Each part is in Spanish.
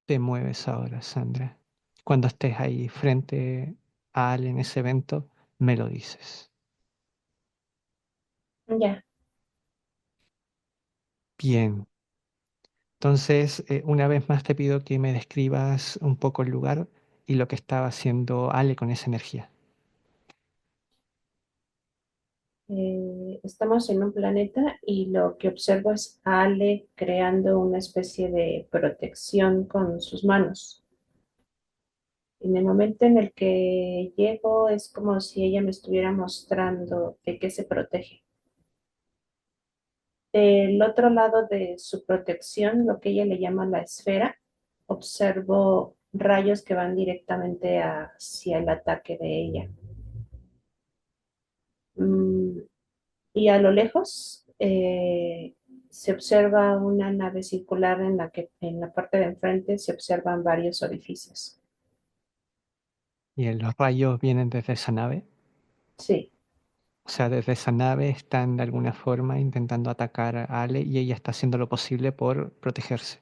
te mueves ahora, Sandra? Cuando estés ahí frente a Ale en ese evento, me lo dices. Ya. Bien. Entonces, una vez más te pido que me describas un poco el lugar y lo que estaba haciendo Ale con esa energía. Estamos en un planeta y lo que observo es a Ale creando una especie de protección con sus manos. En el momento en el que llego es como si ella me estuviera mostrando de qué se protege. Del otro lado de su protección, lo que ella le llama la esfera, observo rayos que van directamente hacia el ataque de ella. Mm, y a lo lejos se observa una nave circular en la que en la parte de enfrente se observan varios orificios. Y los rayos vienen desde esa nave. Sí, O sea, desde esa nave están de alguna forma intentando atacar a Ale y ella está haciendo lo posible por protegerse.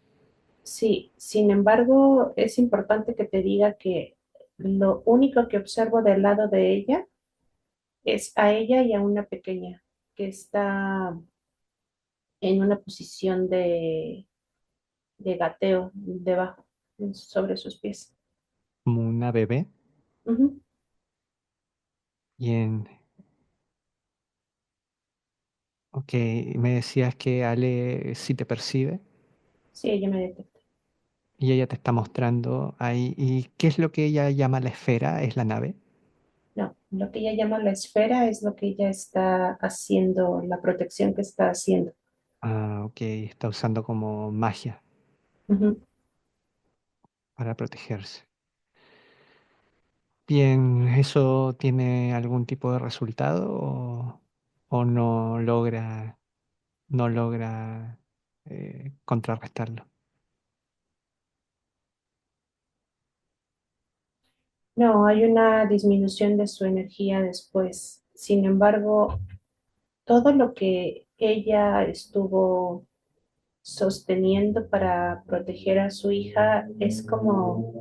sí. Sin embargo, es importante que te diga que lo único que observo del lado de ella es a ella y a una pequeña que está en una posición de gateo debajo, sobre sus pies. Como una bebé. Ujú. Bien. Ok, me decías que Ale sí te percibe Sí, ella me detecta. y ella te está mostrando ahí. ¿Y qué es lo que ella llama la esfera? ¿Es la nave? No, lo que ella llama la esfera es lo que ella está haciendo, la protección que está haciendo. Ah, ok, está usando como magia Ujú. para protegerse. Bien, ¿eso tiene algún tipo de resultado o no logra contrarrestarlo? No, hay una disminución de su energía después. Sin embargo, todo lo que ella estuvo sosteniendo para proteger a su hija es como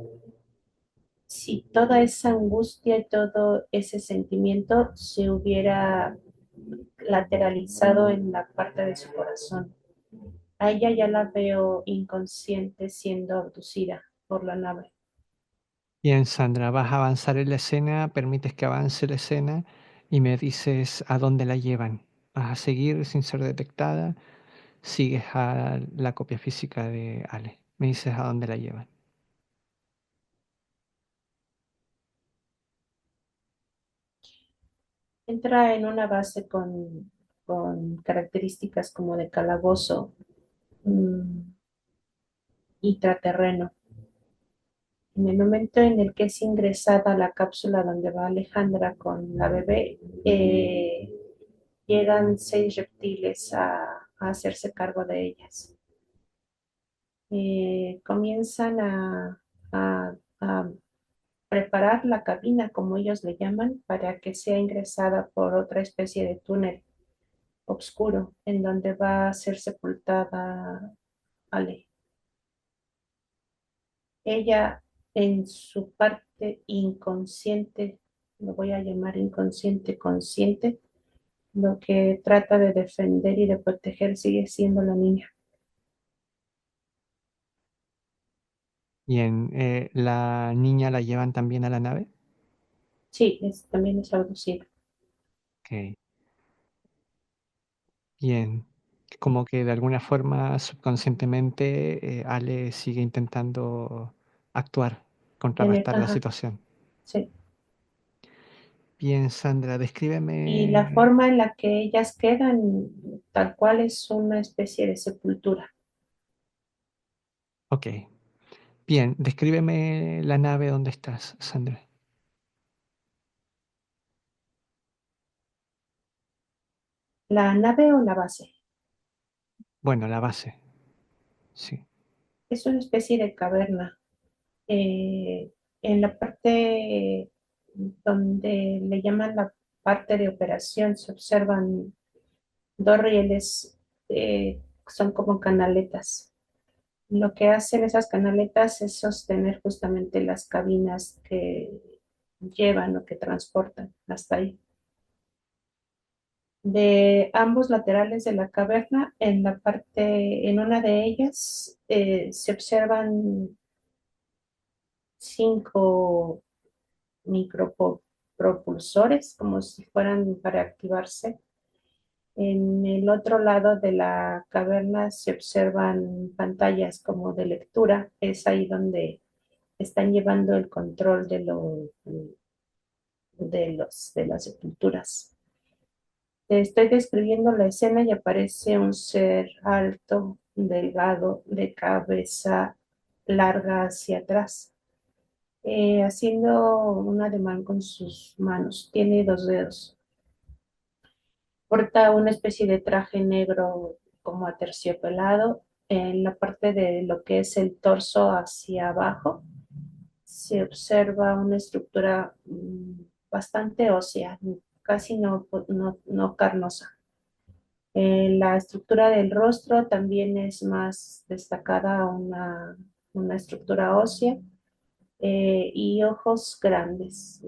si toda esa angustia y todo ese sentimiento se hubiera lateralizado en la parte de su corazón. A ella ya la veo inconsciente siendo abducida por la nave. Bien, Sandra, vas a avanzar en la escena, permites que avance la escena y me dices a dónde la llevan. Vas a seguir sin ser detectada, sigues a la copia física de Ale. Me dices a dónde la llevan. Entra en una base con características como de calabozo, mm, intraterreno. En el momento en el que es ingresada a la cápsula donde va Alejandra con la bebé, llegan 6 reptiles a hacerse cargo de ellas. Comienzan a preparar la cabina, como ellos le llaman, para que sea ingresada por otra especie de túnel oscuro en donde va a ser sepultada Ale. Ella en su parte inconsciente, lo voy a llamar inconsciente consciente, lo que trata de defender y de proteger sigue siendo la niña. Bien, ¿la niña la llevan también a la nave? Sí, también es abducida. Ok, bien. Como que de alguna forma subconscientemente Ale sigue intentando actuar, contrarrestar la Ajá, situación. sí. Bien, Sandra, Y la descríbeme. forma en la que ellas quedan, tal cual es una especie de sepultura. Ok, bien, descríbeme la nave donde estás, Sandra. La nave o la base Bueno, la base, sí. es una especie de caverna. En la parte donde le llaman la parte de operación se observan dos rieles, son como canaletas. Lo que hacen esas canaletas es sostener justamente las cabinas que llevan o que transportan hasta ahí. De ambos laterales de la caverna, en una de ellas, se observan 5 micropropulsores, como si fueran para activarse. En el otro lado de la caverna se observan pantallas como de lectura. Es ahí donde están llevando el control de las sepulturas. Te estoy describiendo la escena y aparece un ser alto, delgado, de cabeza larga hacia atrás, haciendo un ademán con sus manos. Tiene 2 dedos. Porta una especie de traje negro como aterciopelado. En la parte de lo que es el torso hacia abajo se observa una estructura bastante ósea, casi no carnosa. La estructura del rostro también es más destacada una estructura ósea, y ojos grandes,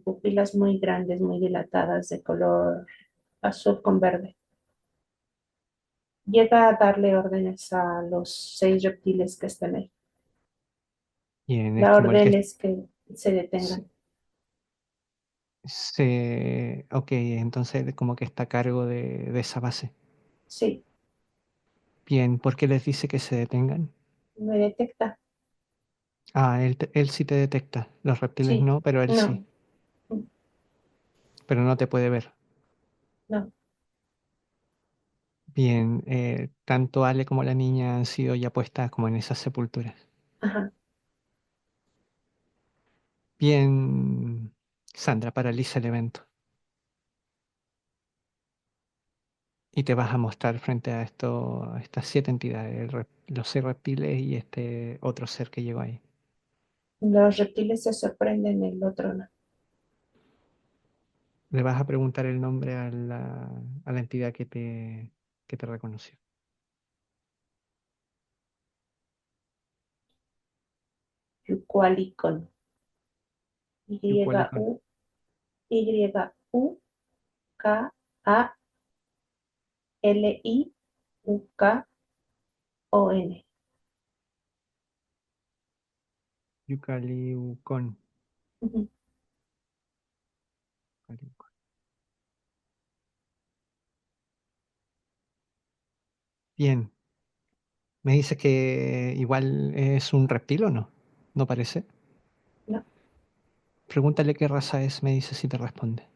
pupilas muy grandes, muy dilatadas, de color azul con verde. Llega a darle órdenes a los 6 reptiles que están ahí. Bien, es La como el orden que es que se se, detengan. ok, entonces como que está a cargo de esa base. Sí, Bien, ¿por qué les dice que se detengan? me detecta. Ah, él sí te detecta, los reptiles Sí, no, pero él sí, no, pero no te puede ver. no, Bien, tanto Ale como la niña han sido ya puestas como en esas sepulturas. ajá. Bien, Sandra, paraliza el evento y te vas a mostrar frente a a estas 7 entidades, los 6 reptiles y este otro ser que llegó ahí. Los reptiles se sorprenden, el otro no. Le vas a preguntar el nombre a a la entidad que te reconoció. Yucualicón. Yucualicón. Y-U, Yucaliucon. Yucaliucón. Ujú. Bien, me dices que igual es un reptil o no, ¿no parece? No, Pregúntale qué raza es, me dice si te responde.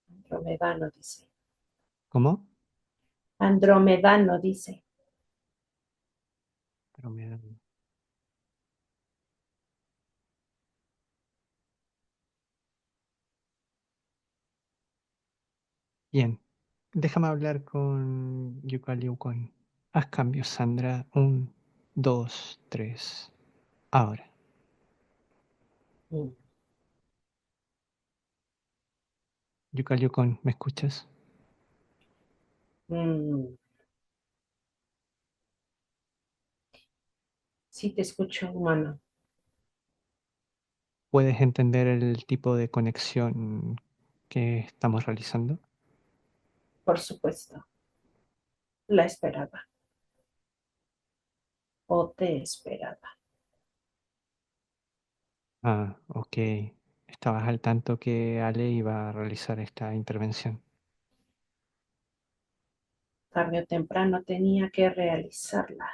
andromedano dice. ¿Cómo? Andromedano dice. Pero me da- Bien, déjame hablar con Yucaliucón. Haz cambios, Sandra. 1, 2, 3. Ahora, Mm. Yucaliucón, ¿me escuchas? Mm, sí te escucho, humano, ¿Puedes entender el tipo de conexión que estamos realizando? por supuesto. La esperaba o te esperaba. Ah, ok. Estabas al tanto que Ale iba a realizar esta intervención. Tarde o temprano tenía que realizarla.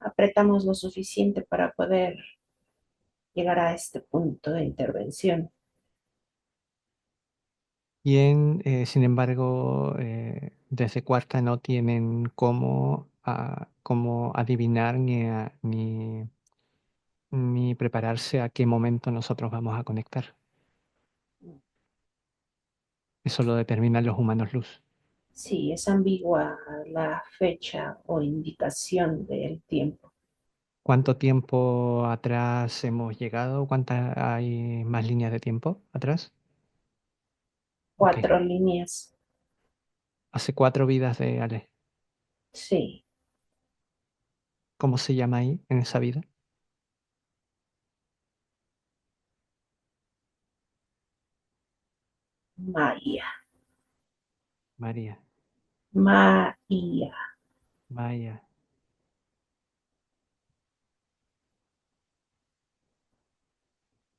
Apretamos lo suficiente para poder llegar a este punto de intervención. Bien, sin embargo, desde cuarta no tienen cómo adivinar ni prepararse a qué momento nosotros vamos a conectar. Eso lo determinan los humanos luz. Sí, es ambigua la fecha o indicación del tiempo. ¿Cuánto tiempo atrás hemos llegado? ¿Cuántas hay más líneas de tiempo atrás? Ok. 4 líneas. Hace 4 vidas de Ale. Sí, ¿Cómo se llama ahí, en esa vida? Maya. María. Maya. Maya.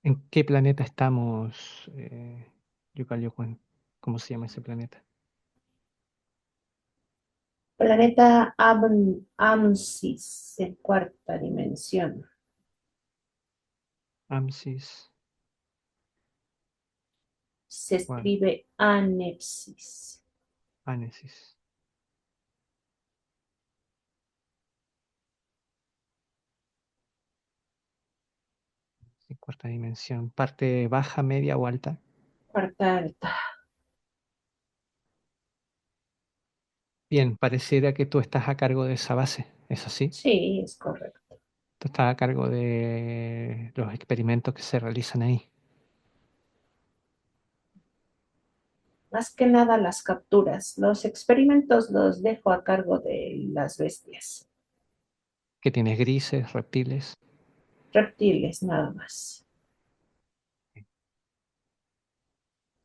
¿En qué planeta estamos, Yucaliocuen? ¿Cómo se llama ese planeta? Planeta Amsis en cuarta dimensión. Amsis. Se Bueno, escribe Anepsis. Anesis. En cuarta dimensión. ¿Parte baja, media o alta? Cuarta alta. Bien, pareciera que tú estás a cargo de esa base. ¿Es así? Sí, es correcto. Tú estás a cargo de los experimentos que se realizan ahí. Más que nada las capturas. Los experimentos los dejo a cargo de las bestias. Que tienes grises, reptiles. Reptiles, nada más.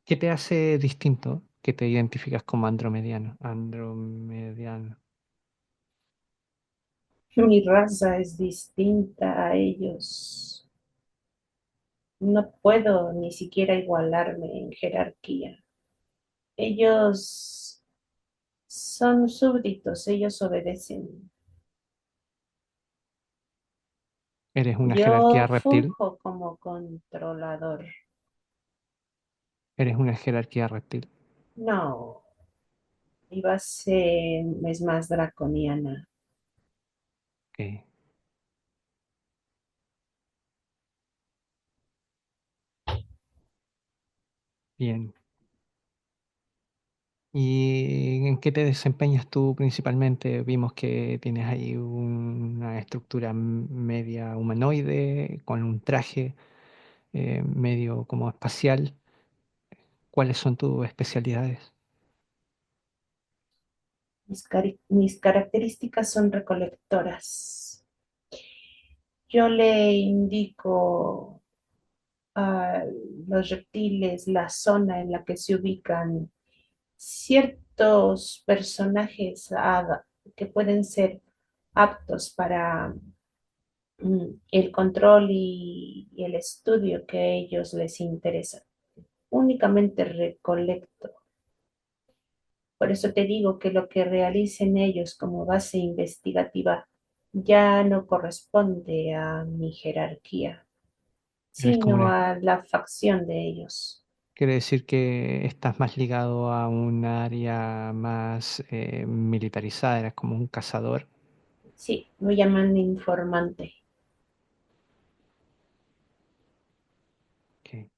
¿Qué te hace distinto que te identificas como andromediano? Andromediano. Mi raza es distinta a ellos. No puedo ni siquiera igualarme en jerarquía. Ellos son súbditos, ellos obedecen. ¿Eres una jerarquía Yo reptil? funjo como controlador. ¿Eres una jerarquía reptil? No, mi base es más draconiana. Ok, bien. ¿Y en qué te desempeñas tú principalmente? Vimos que tienes ahí una estructura media humanoide, con un traje medio como espacial. ¿Cuáles son tus especialidades? Mis características son recolectoras. Yo le indico a los reptiles la zona en la que se ubican ciertos personajes que pueden ser aptos para el control y el estudio que a ellos les interesa. Únicamente recolecto. Por eso te digo que lo que realicen ellos como base investigativa ya no corresponde a mi jerarquía, Eres como sino una, a la facción de ellos. quiere decir que estás más ligado a un área más militarizada, eres como un cazador. Sí, me llaman informante. Ok.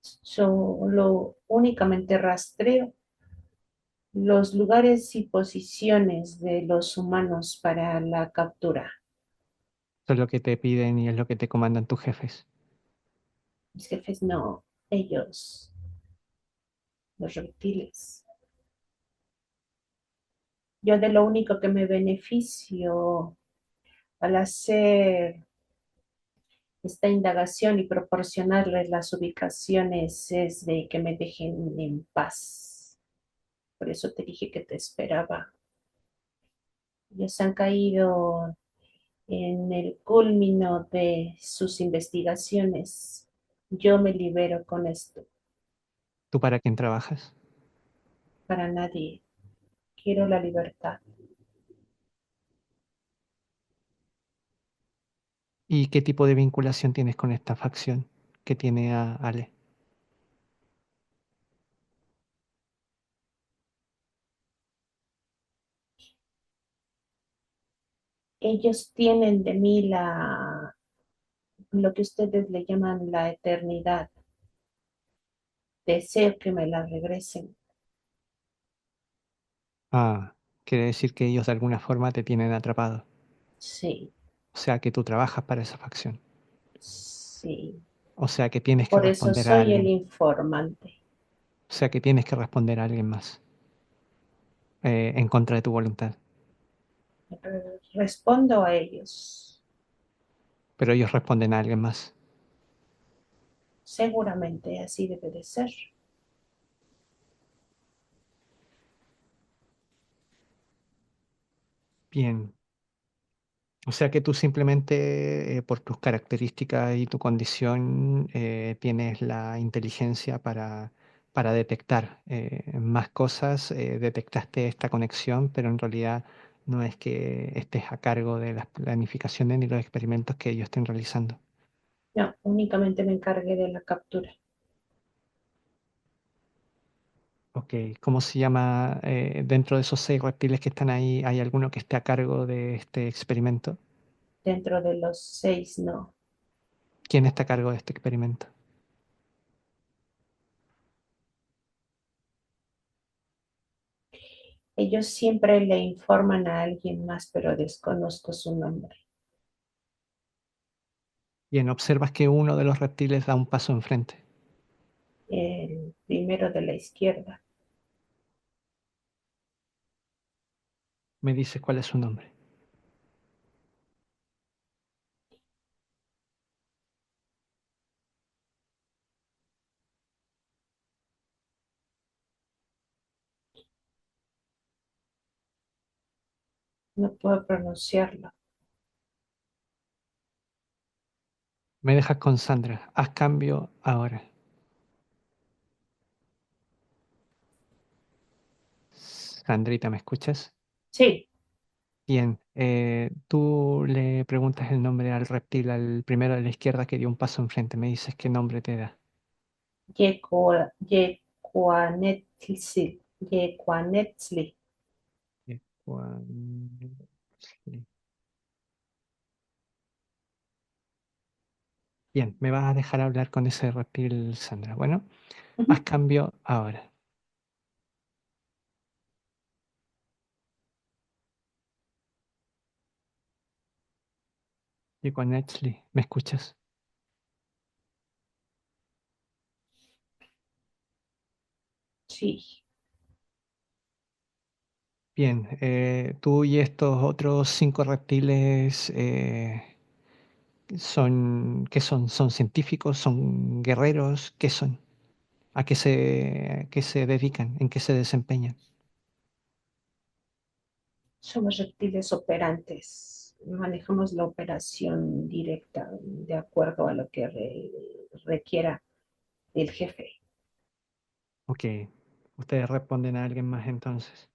Solo únicamente rastreo los lugares y posiciones de los humanos para la captura. Eso es lo que te piden y es lo que te comandan tus jefes. Mis jefes no, ellos, los reptiles. Yo de lo único que me beneficio al hacer esta indagación y proporcionarles las ubicaciones es de que me dejen en paz. Por eso te dije que te esperaba. Ellos han caído en el culmino de sus investigaciones. Yo me libero con esto. ¿Tú para quién trabajas? Para nadie. Quiero la libertad. ¿Y qué tipo de vinculación tienes con esta facción que tiene a Ale? Ellos tienen de mí lo que ustedes le llaman la eternidad. Deseo que me la regresen. Ah, quiere decir que ellos de alguna forma te tienen atrapado. Sí, O sea que tú trabajas para esa facción. sí. O sea que tienes que Por eso responder a soy el alguien. informante. O sea que tienes que responder a alguien más en contra de tu voluntad. Respondo a ellos. Pero ellos responden a alguien más. Seguramente así debe de ser. Bien. O sea que tú simplemente por tus características y tu condición tienes la inteligencia para detectar más cosas, detectaste esta conexión, pero en realidad no es que estés a cargo de las planificaciones ni los experimentos que ellos estén realizando. No, únicamente me encargué de la captura Ok, ¿cómo se llama dentro de esos 6 reptiles que están ahí? ¿Hay alguno que esté a cargo de este experimento? dentro de los 6, no. ¿Quién está a cargo de este experimento? Ellos siempre le informan a alguien más, pero desconozco su nombre. Bien, observas que uno de los reptiles da un paso enfrente. El primero de la izquierda. Me dices cuál es su nombre. No puedo pronunciarlo. Me dejas con Sandra. Haz cambio ahora. Sandrita, ¿me escuchas? Sí, Bien, tú le preguntas el nombre al reptil, al primero de la izquierda que dio un paso enfrente. Me dices qué nombre te da. Yequanetzli. Yequanetzli. Ecuanexli. Bien, me vas a dejar hablar con ese reptil, Sandra. Bueno, haz Ujú. cambio ahora. Ecuanexli, ¿me escuchas? Sí, Bien, tú y estos otros 5 reptiles ¿qué son? ¿Son científicos? ¿Son guerreros? ¿Qué son? ¿A qué se dedican? ¿En qué se desempeñan? somos reptiles operantes. Manejamos la operación directa de acuerdo a lo que requiera el jefe. Ok, ustedes responden a alguien más entonces.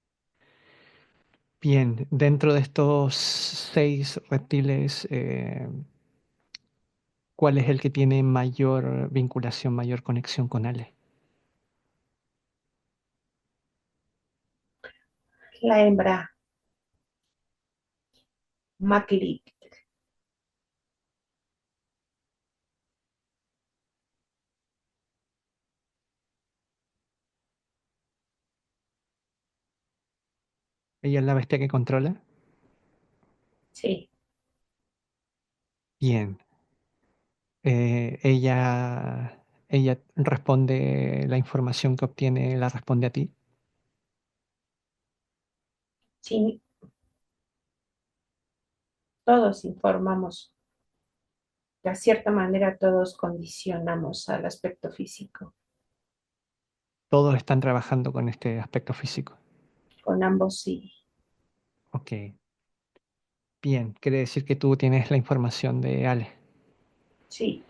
Bien, dentro de estos 6 reptiles, ¿cuál es el que tiene mayor vinculación, mayor conexión con Ale? La hembra, Maklik. ¿Ella es la bestia que controla? Sí, Bien, ella responde la información que obtiene, la responde a ti. sí, todos informamos. De cierta manera, todos condicionamos al aspecto físico. Todos están trabajando con este aspecto físico. Con ambos sí, Ok, bien, quiere decir que tú tienes la información de Ale. sí,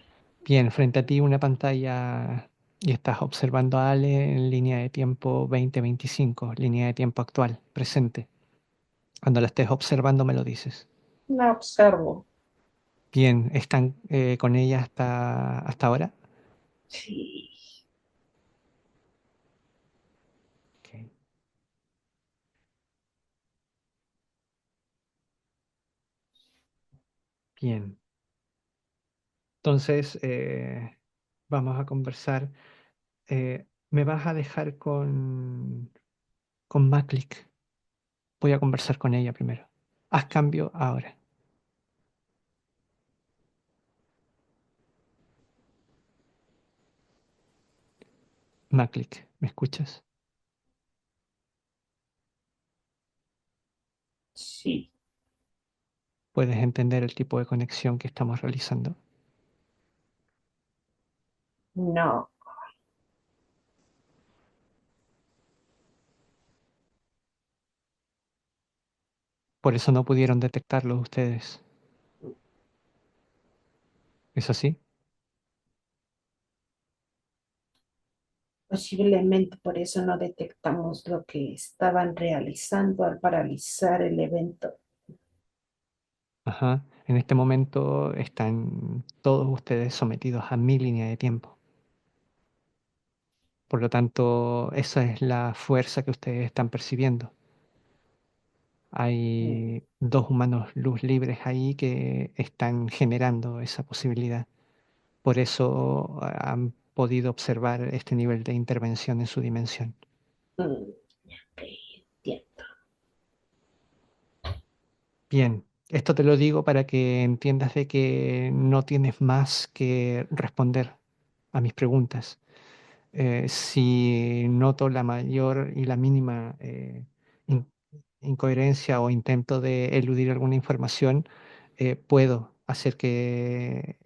Bien, frente a ti una pantalla y estás observando a Ale en línea de tiempo 2025, línea de tiempo actual, presente. Cuando la estés observando me lo dices. la observo. Bien, ¿están con ella hasta ahora? Sí, Ok, bien. Entonces, vamos a conversar. Me vas a dejar con Maclick. Voy a conversar con ella primero. Haz cambio ahora. Maclick, ¿me escuchas? Sí, ¿Puedes entender el tipo de conexión que estamos realizando? no, Por eso no pudieron detectarlo ustedes. ¿Es así? posiblemente por eso no detectamos lo que estaban realizando al paralizar el evento. Ajá. En este momento están todos ustedes sometidos a mi línea de tiempo. Por lo tanto, esa es la fuerza que ustedes están percibiendo. Mm, Hay dos humanos luz libres ahí que están generando esa posibilidad. Por eso han podido observar este nivel de intervención en su dimensión. mm, ok, entiendo. Bien, esto te lo digo para que entiendas de que no tienes más que responder a mis preguntas. Si noto la mayor y la mínima in- incoherencia o intento de eludir alguna información, puedo hacer que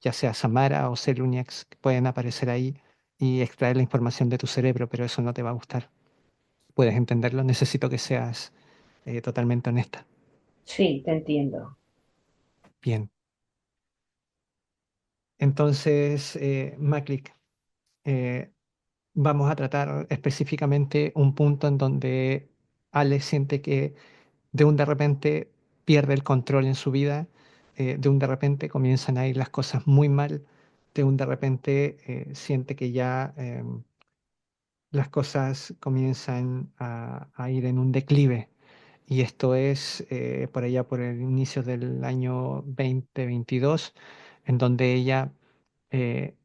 ya sea Samara o Seluniax pueden aparecer ahí y extraer la información de tu cerebro, pero eso no te va a gustar. ¿Puedes entenderlo? Necesito que seas totalmente honesta. Sí, te entiendo. Bien. Entonces, Maclick, eh, vamos a tratar específicamente un punto en donde Ale siente que de un de repente pierde el control en su vida, de un de repente comienzan a ir las cosas muy mal, de un de repente siente que ya las cosas comienzan a ir en un declive. Y esto es por allá por el inicio del año 2022, en donde ella eh,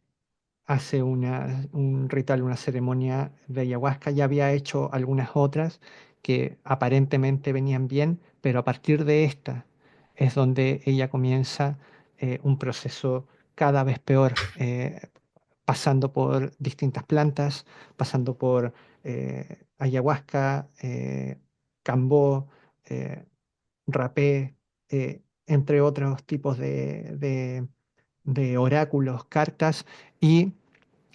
hace un ritual, una ceremonia de ayahuasca. Ya había hecho algunas otras que aparentemente venían bien, pero a partir de esta es donde ella comienza un proceso cada vez peor, pasando por distintas plantas, pasando por ayahuasca, cambó, eh, rapé, entre otros tipos de oráculos, cartas, y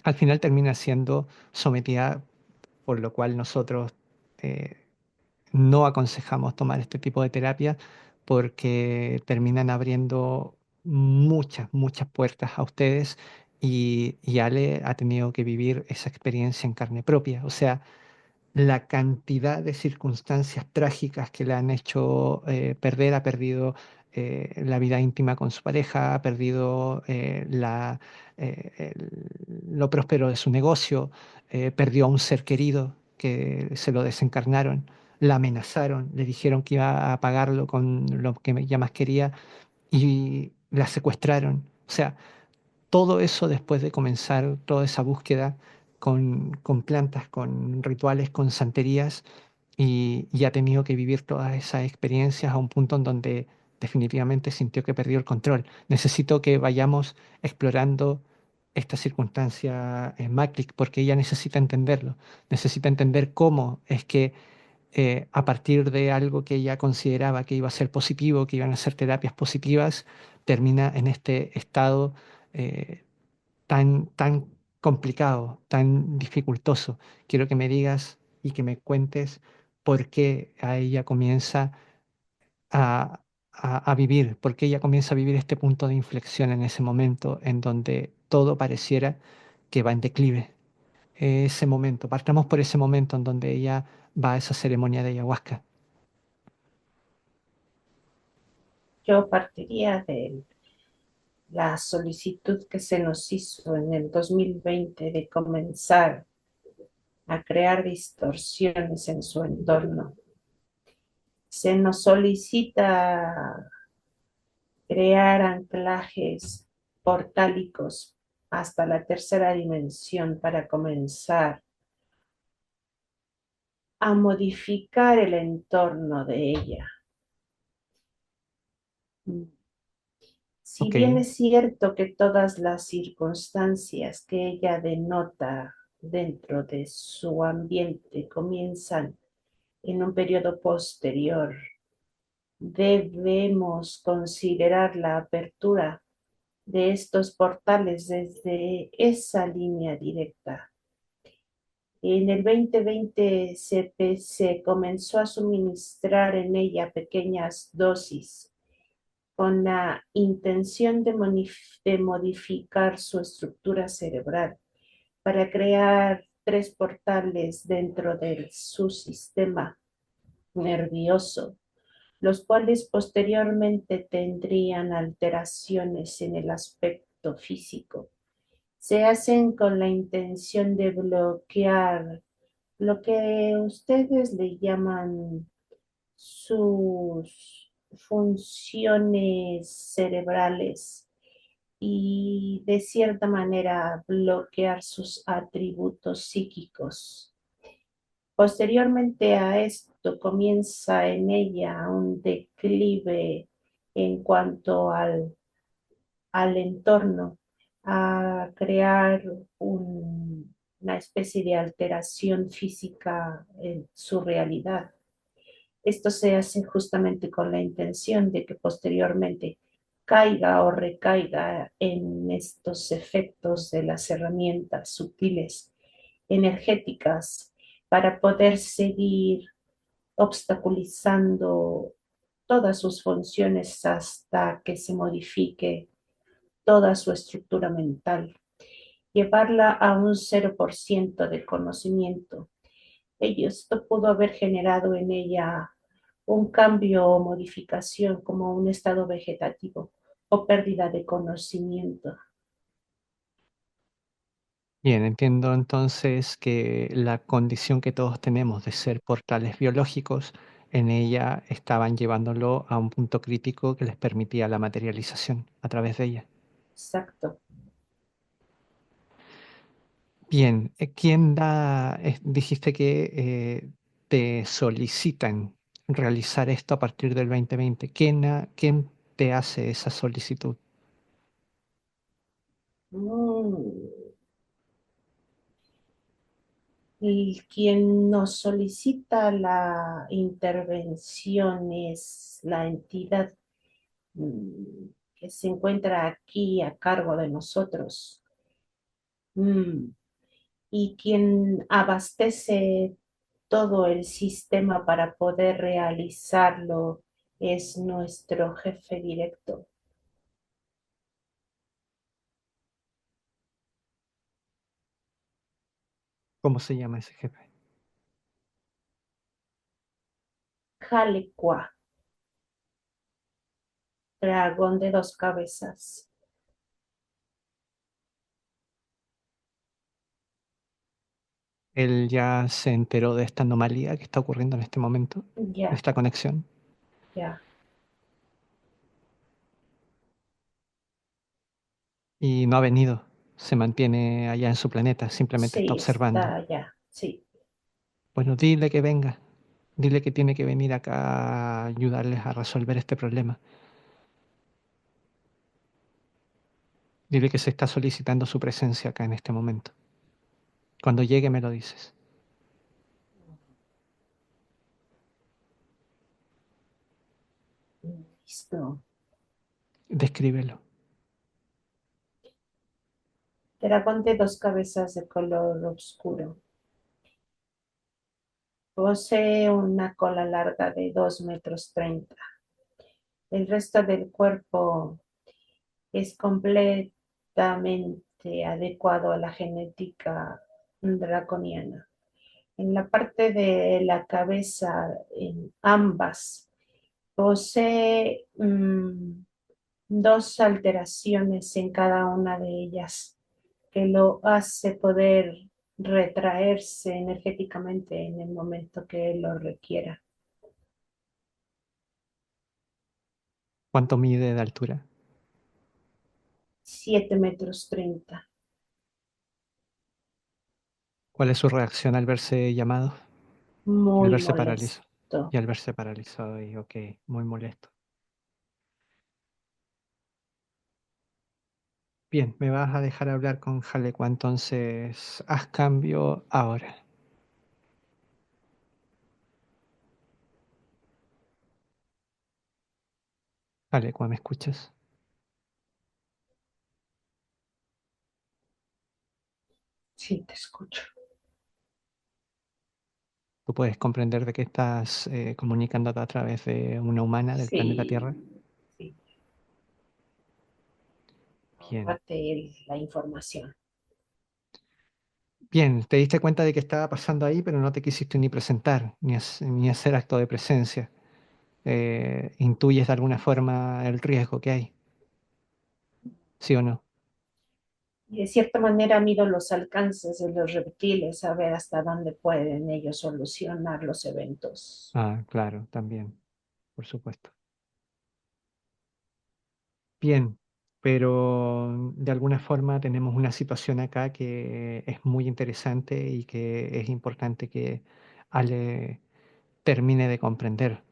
al final termina siendo sometida, por lo cual nosotros eh, no aconsejamos tomar este tipo de terapia porque terminan abriendo muchas puertas a ustedes y Ale ha tenido que vivir esa experiencia en carne propia. O sea, la cantidad de circunstancias trágicas que le han hecho perder, ha perdido la vida íntima con su pareja, ha perdido lo próspero de su negocio, perdió a un ser querido que se lo desencarnaron, la amenazaron, le dijeron que iba a pagarlo con lo que ella más quería y la secuestraron. O sea, todo eso después de comenzar toda esa búsqueda con plantas, con rituales, con santerías, y ha tenido que vivir todas esas experiencias a un punto en donde definitivamente sintió que perdió el control. Necesito que vayamos explorando esta circunstancia en Maclick porque ella necesita entenderlo, necesita entender cómo es que a partir de algo que ella consideraba que iba a ser positivo, que iban a ser terapias positivas, termina en este estado eh, tan complicado, tan dificultoso. Quiero que me digas y que me cuentes por qué a ella comienza a, a vivir, por qué ella comienza a vivir este punto de inflexión en ese momento en donde todo pareciera que va en declive. Ese momento, partamos por ese momento en donde ella va a esa ceremonia de ayahuasca. Yo partiría de la solicitud que se nos hizo en el 2020 de comenzar a crear distorsiones en su entorno. Se nos solicita crear anclajes portálicos hasta la tercera dimensión para comenzar a modificar el entorno de ella. Si Ok, bien es cierto que todas las circunstancias que ella denota dentro de su ambiente comienzan en un periodo posterior, debemos considerar la apertura de estos portales desde esa línea directa. En el 2020 se comenzó a suministrar en ella pequeñas dosis con la intención de modificar su estructura cerebral para crear tres portales dentro de su sistema nervioso, los cuales posteriormente tendrían alteraciones en el aspecto físico. Se hacen con la intención de bloquear lo que ustedes le llaman sus funciones cerebrales y de cierta manera bloquear sus atributos psíquicos. Posteriormente a esto comienza en ella un declive en cuanto al entorno, a crear una especie de alteración física en su realidad. Esto se hace justamente con la intención de que posteriormente caiga o recaiga en estos efectos de las herramientas sutiles, energéticas, para poder seguir obstaculizando todas sus funciones hasta que se modifique toda su estructura mental, llevarla a un 0% de conocimiento. Esto pudo haber generado en ella un cambio o modificación como un estado vegetativo o pérdida de conocimiento. Bien, entiendo entonces que la condición que todos tenemos de ser portales biológicos, en ella estaban llevándolo a un punto crítico que les permitía la materialización a través de ella. Exacto. Bien, ¿quién da, dijiste que te solicitan realizar esto a partir del 2020? ¿Quién te hace esa solicitud? Mm. Y quien nos solicita la intervención es la entidad que se encuentra aquí a cargo de nosotros. Mm. Y quien abastece todo el sistema para poder realizarlo es nuestro jefe directo. ¿Cómo se llama ese jefe? Jalecua, dragón de dos cabezas. Él ya se enteró de esta anomalía que está ocurriendo en este momento, de Ya, esta conexión, ya. y no ha venido. Se mantiene allá en su planeta, simplemente está Sí, observando. está ya. Sí. Bueno, dile que venga, dile que tiene que venir acá a ayudarles a resolver este problema. Dile que se está solicitando su presencia acá en este momento. Cuando llegue me lo dices. Listo. Descríbelo. Dragón de dos cabezas de color oscuro. Posee una cola larga de 2,30 metros. El resto del cuerpo es completamente adecuado a la genética draconiana. En la parte de la cabeza, en ambas, posee dos alteraciones en cada una de ellas, que lo hace poder retraerse energéticamente en el momento que lo requiera. ¿Cuánto mide de altura? 7,30 metros. ¿Cuál es su reacción al verse llamado? Al Muy verse paralizado. molesto. Y al verse paralizado, y ok, muy molesto. Bien, me vas a dejar hablar con Jalecua, entonces haz cambio ahora. Jalecua, ¿me escuchas? Sí, te escucho. ¿Tú puedes comprender de que estás comunicándote a través de una humana del planeta Tierra? Sí, sí, Bien. date la información. Bien, te diste cuenta de que estaba pasando ahí, pero no te quisiste ni presentar, ni hacer acto de presencia. Intuyes de alguna forma el riesgo que hay, ¿sí o no? Y de cierta manera mido los alcances de los reptiles, a ver hasta dónde pueden ellos solucionar los eventos. Ah, claro, también, por supuesto. Bien, pero de alguna forma tenemos una situación acá que es muy interesante y que es importante que Ale termine de comprender,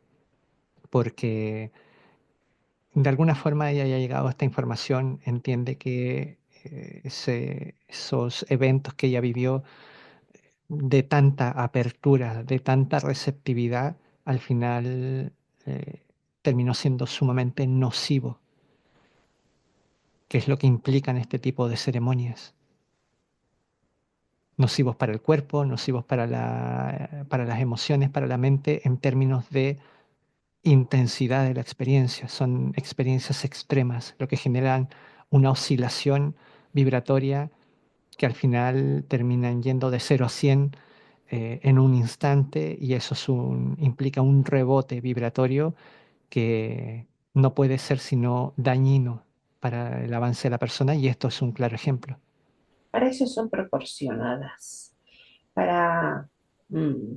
porque de alguna forma ella ya ha llegado a esta información, entiende que esos eventos que ella vivió de tanta apertura, de tanta receptividad, al final terminó siendo sumamente nocivo, que es lo que implican este tipo de ceremonias. Nocivos para el cuerpo, nocivos para para las emociones, para la mente, en términos de intensidad de la experiencia. Son experiencias extremas, lo que generan una oscilación vibratoria que al final terminan yendo de 0 a 100 en un instante y eso implica un rebote vibratorio que no puede ser sino dañino para el avance de la persona y esto es un claro ejemplo. Para eso son proporcionadas, para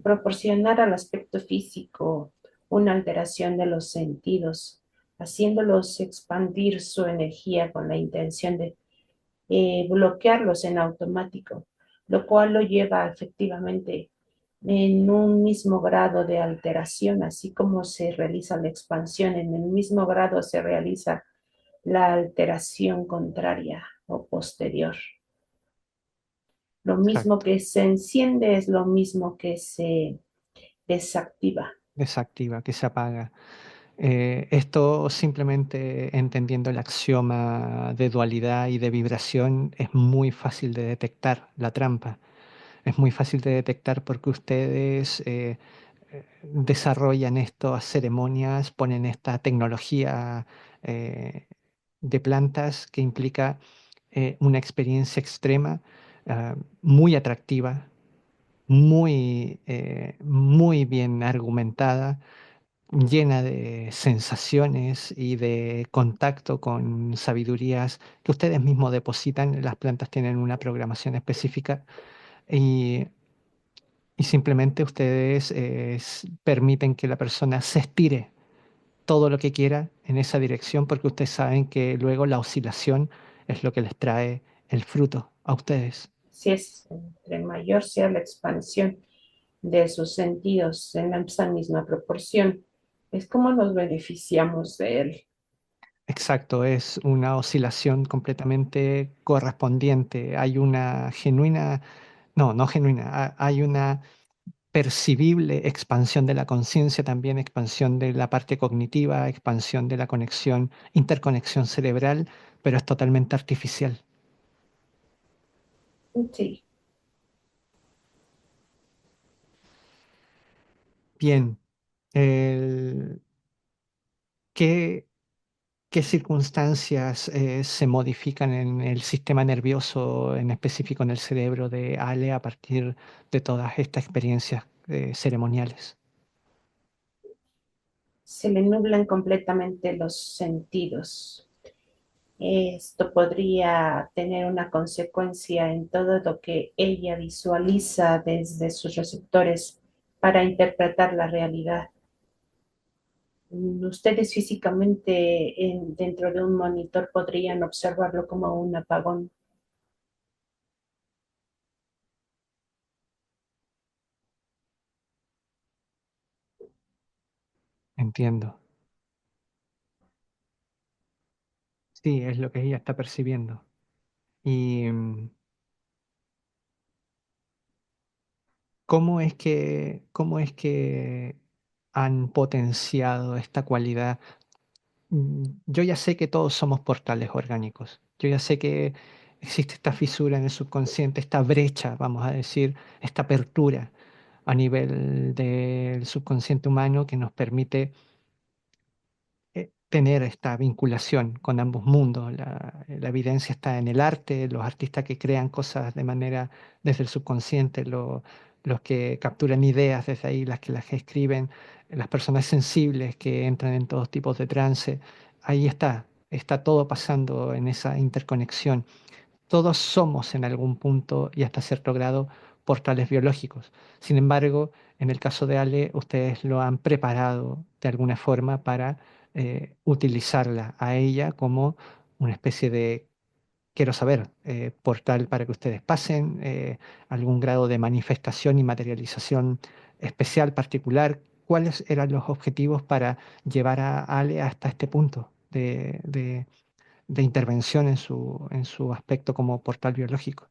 proporcionar al aspecto físico una alteración de los sentidos, haciéndolos expandir su energía con la intención de bloquearlos en automático, lo cual lo lleva efectivamente en un mismo grado de alteración, así como se realiza la expansión, en el mismo grado se realiza la alteración contraria o posterior. Lo mismo Exacto. que se enciende es lo mismo que se desactiva. Desactiva, que se apaga. Esto simplemente entendiendo el axioma de dualidad y de vibración es muy fácil de detectar la trampa. Es muy fácil de detectar porque ustedes desarrollan estas ceremonias, ponen esta tecnología eh, de plantas que implica una experiencia extrema, muy atractiva, muy bien argumentada, llena de sensaciones y de contacto con sabidurías que ustedes mismos depositan. Las plantas tienen una programación específica y, y simplemente ustedes permiten que la persona se estire todo lo que quiera en esa dirección porque ustedes saben que luego la oscilación es lo que les trae el fruto a ustedes. Si es entre mayor sea la expansión de sus sentidos en esa misma proporción, es como nos beneficiamos de él. Exacto, es una oscilación completamente correspondiente. Hay una genuina, no, no genuina, hay una percibible expansión de la conciencia, también expansión de la parte cognitiva, expansión de la conexión, interconexión cerebral, pero es totalmente artificial. Sí, Bien, el- ¿qué, qué circunstancias se modifican en el sistema nervioso, en específico en el cerebro de Ale, a partir de todas estas experiencias ceremoniales? se le nublan completamente los sentidos. Esto podría tener una consecuencia en todo lo que ella visualiza desde sus receptores para interpretar la realidad. Ustedes físicamente dentro de un monitor podrían observarlo como un apagón. Entiendo. Sí, es lo que ella está percibiendo. Y cómo es que han potenciado esta cualidad? Yo ya sé que todos somos portales orgánicos. Yo ya sé que existe esta fisura en el subconsciente, esta brecha, vamos a decir, esta apertura a nivel del subconsciente humano que nos permite tener esta vinculación con ambos mundos. La evidencia está en el arte, los artistas que crean cosas de manera desde el subconsciente, los que capturan ideas desde ahí, las que las escriben, las personas sensibles que entran en todos tipos de trance. Ahí está todo pasando en esa interconexión. Todos somos en algún punto y hasta cierto grado portales biológicos. Sin embargo, en el caso de Ale, ustedes lo han preparado de alguna forma para utilizarla a ella como una especie de, quiero saber, portal para que ustedes pasen, algún grado de manifestación y materialización especial, particular. ¿Cuáles eran los objetivos para llevar a Ale hasta este punto de intervención en su aspecto como portal biológico?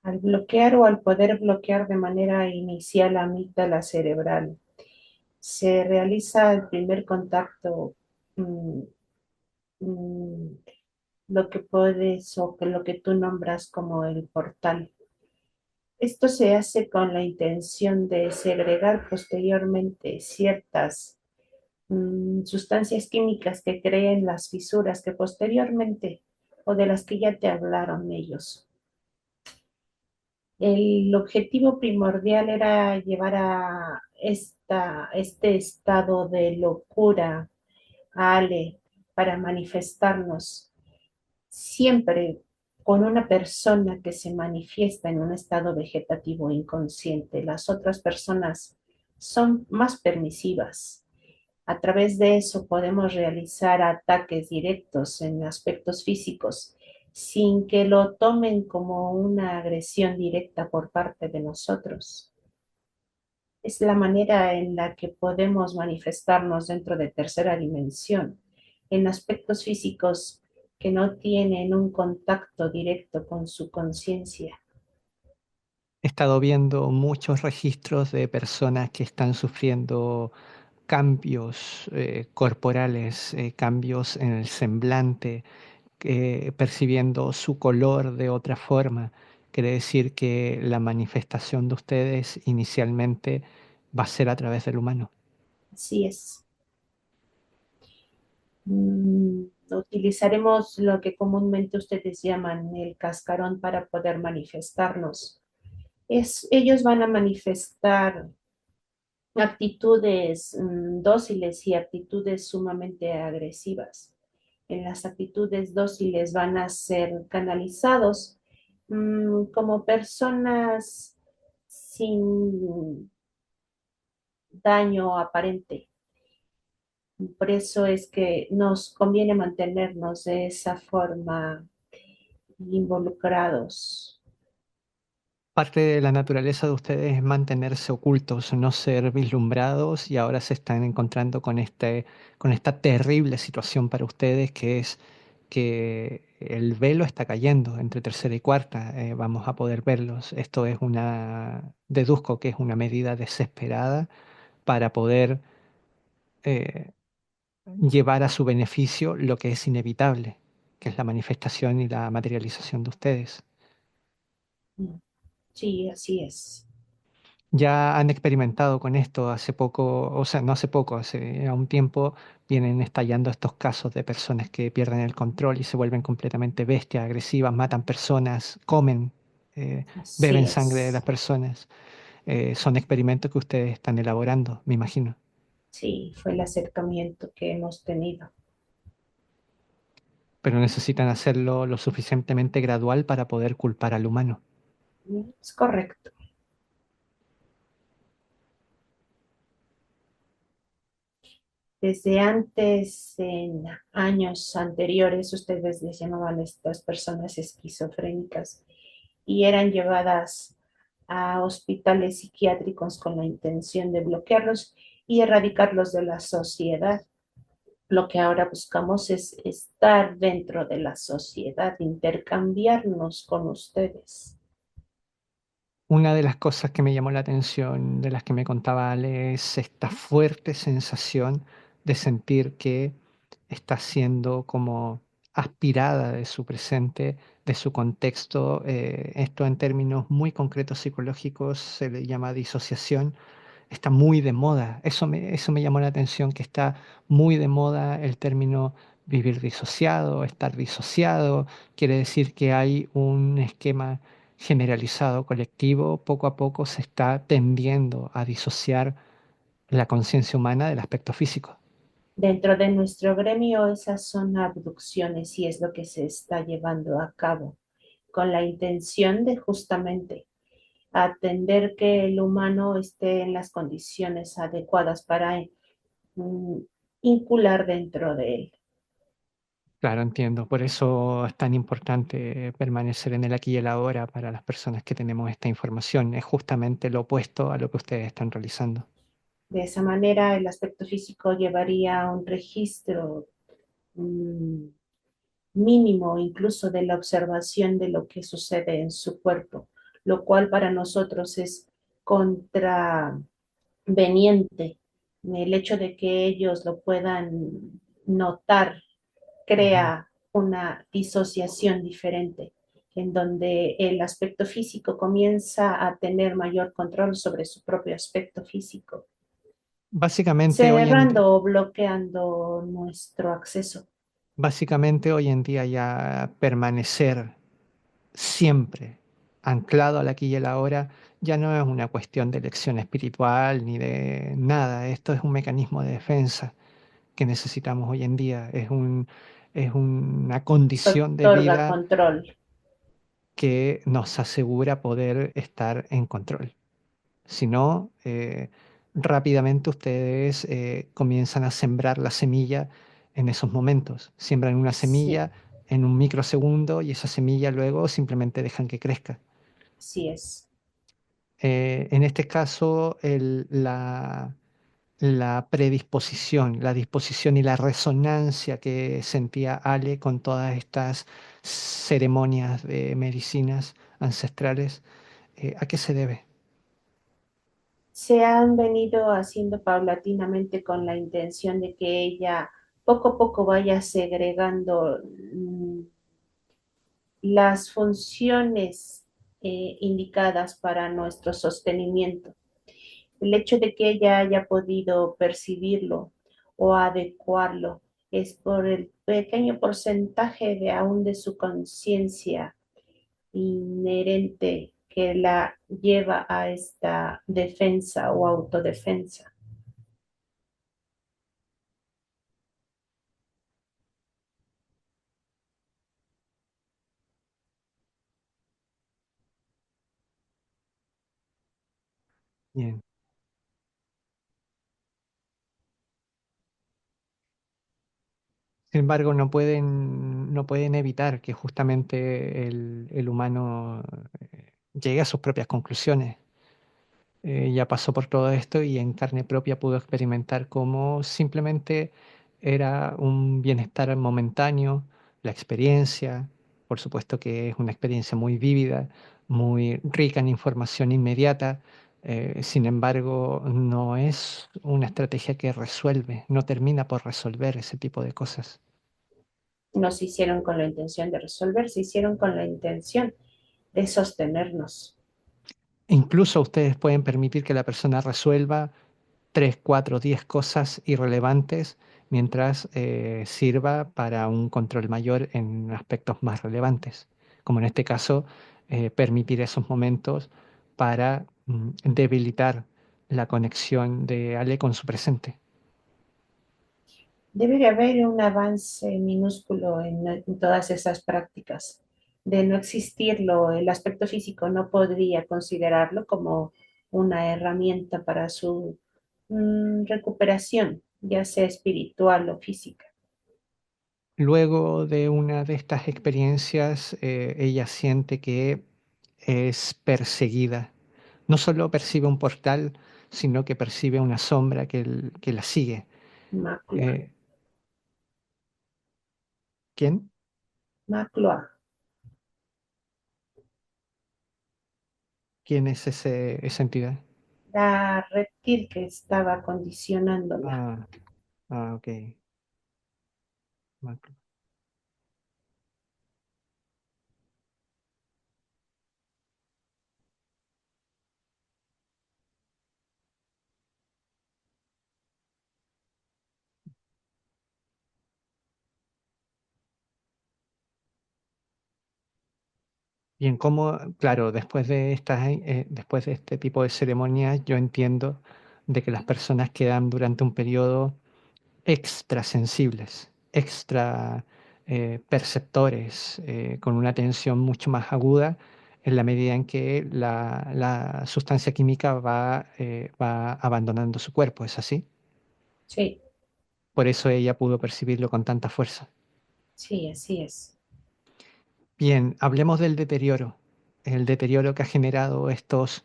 Al bloquear o al poder bloquear de manera inicial la amígdala cerebral, se realiza el primer contacto, mm, mm, lo que puedes o que lo que tú nombras como el portal. Esto se hace con la intención de segregar posteriormente ciertas sustancias químicas que creen las fisuras que posteriormente o de las que ya te hablaron ellos. El objetivo primordial era llevar a este estado de locura a Ale para manifestarnos siempre con una persona que se manifiesta en un estado vegetativo inconsciente. Las otras personas son más permisivas. A través de eso podemos realizar ataques directos en aspectos físicos sin que lo tomen como una agresión directa por parte de nosotros. Es la manera en la que podemos manifestarnos dentro de tercera dimensión, en aspectos físicos que no tienen un contacto directo con su conciencia. He estado viendo muchos registros de personas que están sufriendo cambios corporales, cambios en el semblante, percibiendo su color de otra forma. Quiere decir que la manifestación de ustedes inicialmente va a ser a través del humano. Así es. Utilizaremos lo que comúnmente ustedes llaman el cascarón para poder manifestarnos. Ellos van a manifestar actitudes dóciles y actitudes sumamente agresivas. En las actitudes dóciles van a ser canalizados como personas sin daño aparente. Por eso es que nos conviene mantenernos de esa forma involucrados. Parte de la naturaleza de ustedes es mantenerse ocultos, no ser vislumbrados y ahora se están encontrando con esta terrible situación para ustedes que es que el velo está cayendo entre tercera y cuarta, vamos a poder verlos. Esto es deduzco que es una medida desesperada para poder eh, llevar a su beneficio lo que es inevitable, que es la manifestación y la materialización de ustedes. Sí, así es. Ya han experimentado con esto hace poco, o sea, no hace poco, hace un tiempo vienen estallando estos casos de personas que pierden el control y se vuelven completamente bestias, agresivas, matan personas, comen, eh, Así beben sangre de las es. personas. Son experimentos que ustedes están elaborando, me imagino, Sí, fue el acercamiento que hemos tenido. pero necesitan hacerlo lo suficientemente gradual para poder culpar al humano. Es correcto. Desde antes, en años anteriores, ustedes les llamaban a estas personas esquizofrénicas y eran llevadas a hospitales psiquiátricos con la intención de bloquearlos y erradicarlos de la sociedad. Lo que ahora buscamos es estar dentro de la sociedad, intercambiarnos con ustedes. Una de las cosas que me llamó la atención de las que me contaba Ale es esta fuerte sensación de sentir que está siendo como aspirada de su presente, de su contexto. Esto en términos muy concretos psicológicos se le llama disociación. Está muy de moda. Eso me llamó la atención, que está muy de moda el término vivir disociado, estar disociado. Quiere decir que hay un esquema generalizado, colectivo. Poco a poco se está tendiendo a disociar la conciencia humana del aspecto físico. Dentro de nuestro gremio, esas son abducciones y es lo que se está llevando a cabo con la intención de justamente atender que el humano esté en las condiciones adecuadas para mm, incular dentro de él. Claro, entiendo. Por eso es tan importante permanecer en el aquí y el ahora para las personas que tenemos esta información. Es justamente lo opuesto a lo que ustedes están realizando. De esa manera, el aspecto físico llevaría un registro mm, mínimo incluso de la observación de lo que sucede en su cuerpo, lo cual para nosotros es contraveniente. El hecho de que ellos lo puedan notar Ujú. crea una disociación diferente, en donde el aspecto físico comienza a tener mayor control sobre su propio aspecto físico, Básicamente hoy en día. cerrando o bloqueando nuestro acceso. Básicamente hoy en día ya permanecer siempre anclado al aquí y el ahora ya no es una cuestión de elección espiritual ni de nada. Esto es un mecanismo de defensa que necesitamos hoy en día. Es una Se condición de otorga vida control. que nos asegura poder estar en control. Si no, rápidamente ustedes comienzan a sembrar la semilla en esos momentos. Siembran una Sí, semilla en un microsegundo y esa semilla luego simplemente dejan que crezca. así es. En este caso, la predisposición, la disposición y la resonancia que sentía Ale con todas estas ceremonias de medicinas ancestrales, ¿a qué se debe? Se han venido haciendo paulatinamente con la intención de que ella poco a poco vaya segregando las funciones indicadas para nuestro sostenimiento. El hecho de que ella haya podido percibirlo o adecuarlo es por el pequeño porcentaje de aún de su conciencia inherente que la lleva a esta defensa o autodefensa. Bien. Sin embargo, no pueden evitar que justamente el humano llegue a sus propias conclusiones. Ya pasó por todo esto y en carne propia pudo experimentar cómo simplemente era un bienestar momentáneo, la experiencia, por supuesto que es una experiencia muy vívida, muy rica en información inmediata. Sin embargo, no es una estrategia que resuelve, no termina por resolver ese tipo de cosas. No se hicieron con la intención de resolver, se hicieron con la intención de sostenernos. Incluso ustedes pueden permitir que la persona resuelva 3, 4, 10 cosas irrelevantes mientras sirva para un control mayor en aspectos más relevantes, como en este caso, permitir esos momentos para debilitar la conexión de Ale con su presente. Debe de haber un avance minúsculo en todas esas prácticas. De no existirlo, el aspecto físico no podría considerarlo como una herramienta para su recuperación, ya sea espiritual o física. Luego de una de estas experiencias, ella siente que es perseguida. No solo percibe un portal, sino que percibe una sombra que la sigue. Maclua. Eh, ¿Quién? Maclua, ¿Quién es esa entidad? la reptil que estaba condicionándola. Ah, ok. Macro. Bien, como, claro, después de este tipo de ceremonias, yo entiendo de que las personas quedan durante un periodo extra sensibles, extra perceptores, con una atención mucho más aguda en la medida en que la sustancia química va abandonando su cuerpo, ¿es así? Sí, Por eso ella pudo percibirlo con tanta fuerza. sí, así es. Bien, hablemos del deterioro, el deterioro que ha generado estos.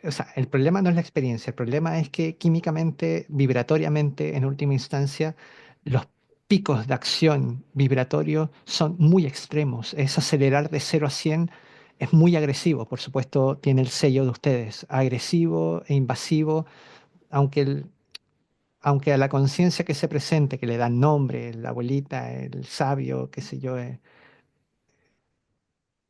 O sea, el problema no es la experiencia, el problema es que químicamente, vibratoriamente, en última instancia, los picos de acción vibratorio son muy extremos. Es acelerar de 0 a 100, es muy agresivo, por supuesto, tiene el sello de ustedes, agresivo e invasivo, aunque, aunque a la conciencia que se presente, que le dan nombre, la abuelita, el sabio, qué sé yo,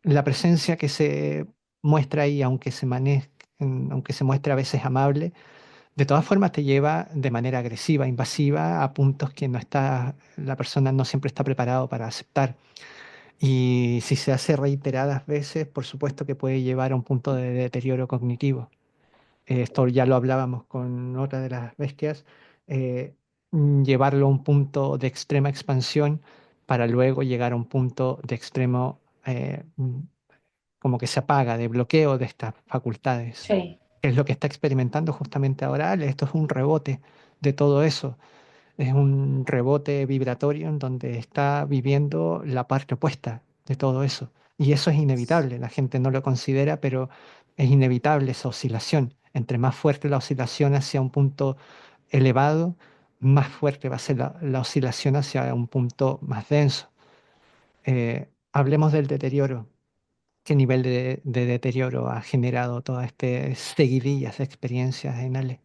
la presencia que se muestra ahí, aunque se muestre a veces amable, de todas formas te lleva de manera agresiva, invasiva, a puntos que la persona no siempre está preparado para aceptar. Y si se hace reiteradas veces, por supuesto que puede llevar a un punto de deterioro cognitivo. Esto ya lo hablábamos con otra de las bestias, llevarlo a un punto de extrema expansión para luego llegar a un punto de extremo como que se apaga, de bloqueo de estas facultades. Sí, Es lo que está experimentando justamente ahora Ale. Esto es un rebote de todo eso. Es un rebote vibratorio en donde está viviendo la parte opuesta de todo eso. Y eso es inevitable. La gente no lo considera, pero es inevitable esa oscilación. Entre más fuerte la oscilación hacia un punto elevado, más fuerte va a ser la oscilación hacia un punto más denso. Hablemos del deterioro. ¿Qué nivel de deterioro ha generado todas estas seguidillas de experiencias en Ale?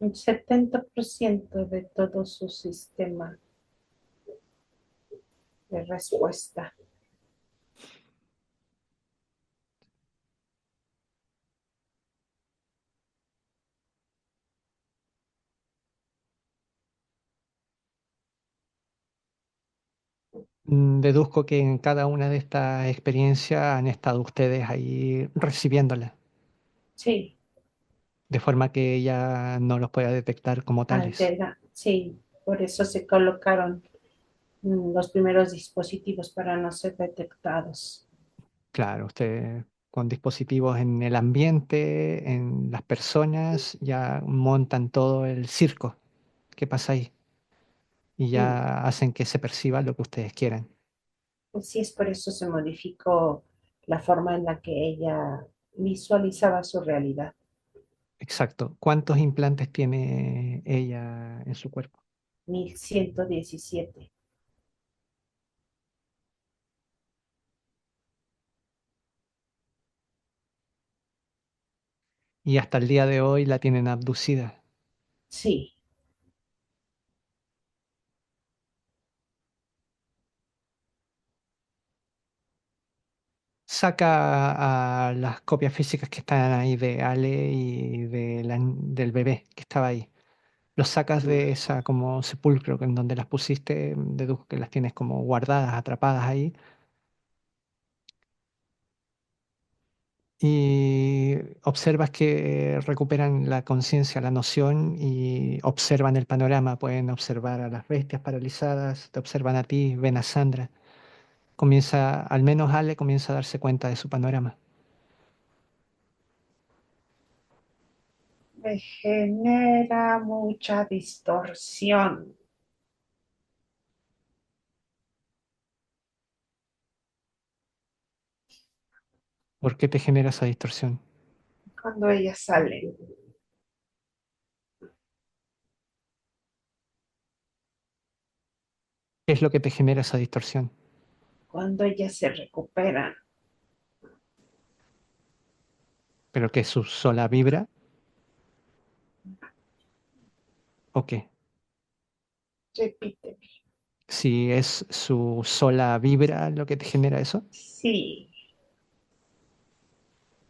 un 70% de todo su sistema de respuesta. Deduzco que en cada una de estas experiencias han estado ustedes ahí recibiéndolas, Sí, de forma que ella no los pueda detectar como tales. sí, por eso se colocaron los primeros dispositivos para no ser detectados. Claro, ustedes con dispositivos en el ambiente, en las personas, ya montan todo el circo que pasa ahí y Mm, ya hacen que se perciba lo que ustedes quieran. pues sí, es por eso se modificó la forma en la que ella visualizaba su realidad. Exacto. ¿Cuántos implantes tiene ella en su cuerpo? 1117. Y hasta el día de hoy la tienen abducida. Sí, Saca a las copias físicas que están ahí de Ale y del bebé que estaba ahí. Los sacas mm, de esa como sepulcro en donde las pusiste, deduzco que las tienes como guardadas, atrapadas ahí. Y observas que recuperan la conciencia, la noción y observan el panorama. Pueden observar a las bestias paralizadas, te observan a ti, ven a Sandra. Al menos Ale comienza a darse cuenta de su panorama. me genera mucha distorsión. ¿Por qué te genera esa distorsión? Cuando ella sale, ¿Qué es lo que te genera esa distorsión? cuando ella se recupera. ¿Pero que su sola vibra o qué? Repite. Si es su sola vibra lo que te genera eso, Sí.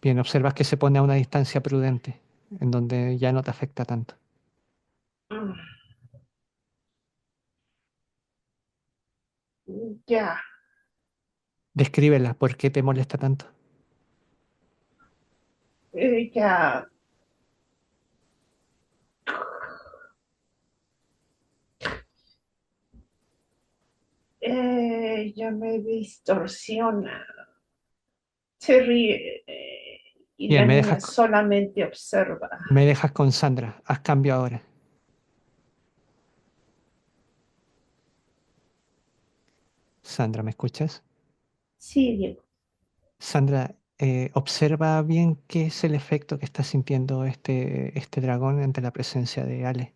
bien, observas que se pone a una distancia prudente, en donde ya no te afecta tanto. Mm, ya. Descríbela, ¿por qué te molesta tanto? Ya. Ya me distorsiona. Se ríe y Bien, la niña solamente observa. me dejas con Sandra, haz cambio ahora. Sandra, ¿me escuchas? Sí, Diego. Sandra, observa bien qué es el efecto que está sintiendo este dragón ante la presencia de Ale.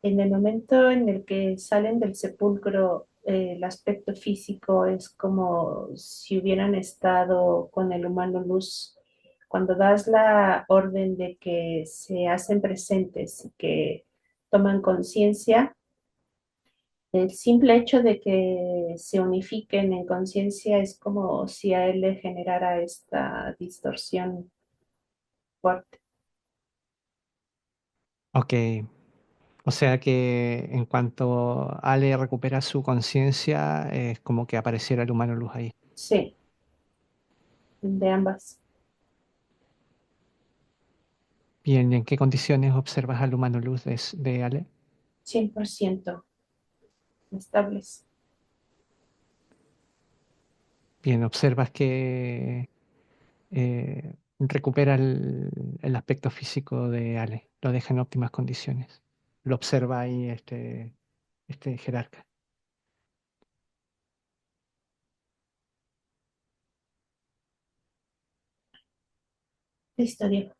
En el momento en el que salen del sepulcro, el aspecto físico es como si hubieran estado con el humano luz. Cuando das la orden de que se hacen presentes y que toman conciencia, el simple hecho de que se unifiquen en conciencia es como si a él le generara esta distorsión fuerte. Ok, o sea que en cuanto Ale recupera su conciencia, es como que apareciera el humano luz ahí. Sí, de ambas, Bien, ¿y en qué condiciones observas al humano luz de Ale? 100% estables. Bien, observas que recupera el aspecto físico de Ale, lo deja en óptimas condiciones. Lo observa ahí este jerarca. Listo, Diego.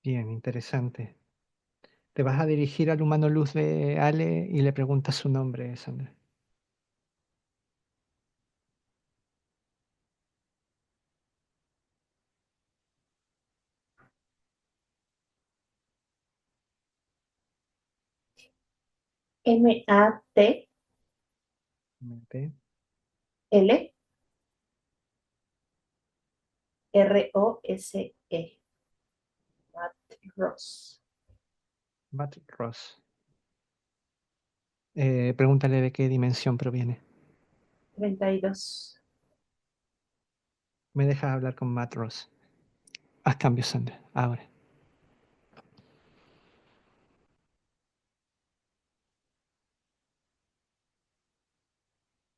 Bien, interesante. Te vas a dirigir al humano luz de Ale y le preguntas su nombre, Sandra. Matlrose. Mente. Matt Ross. Patrick Ross. Pregúntale de qué dimensión proviene. 32. Me dejas hablar con Matt Ross. Haz cambios, Sandra. Ahora.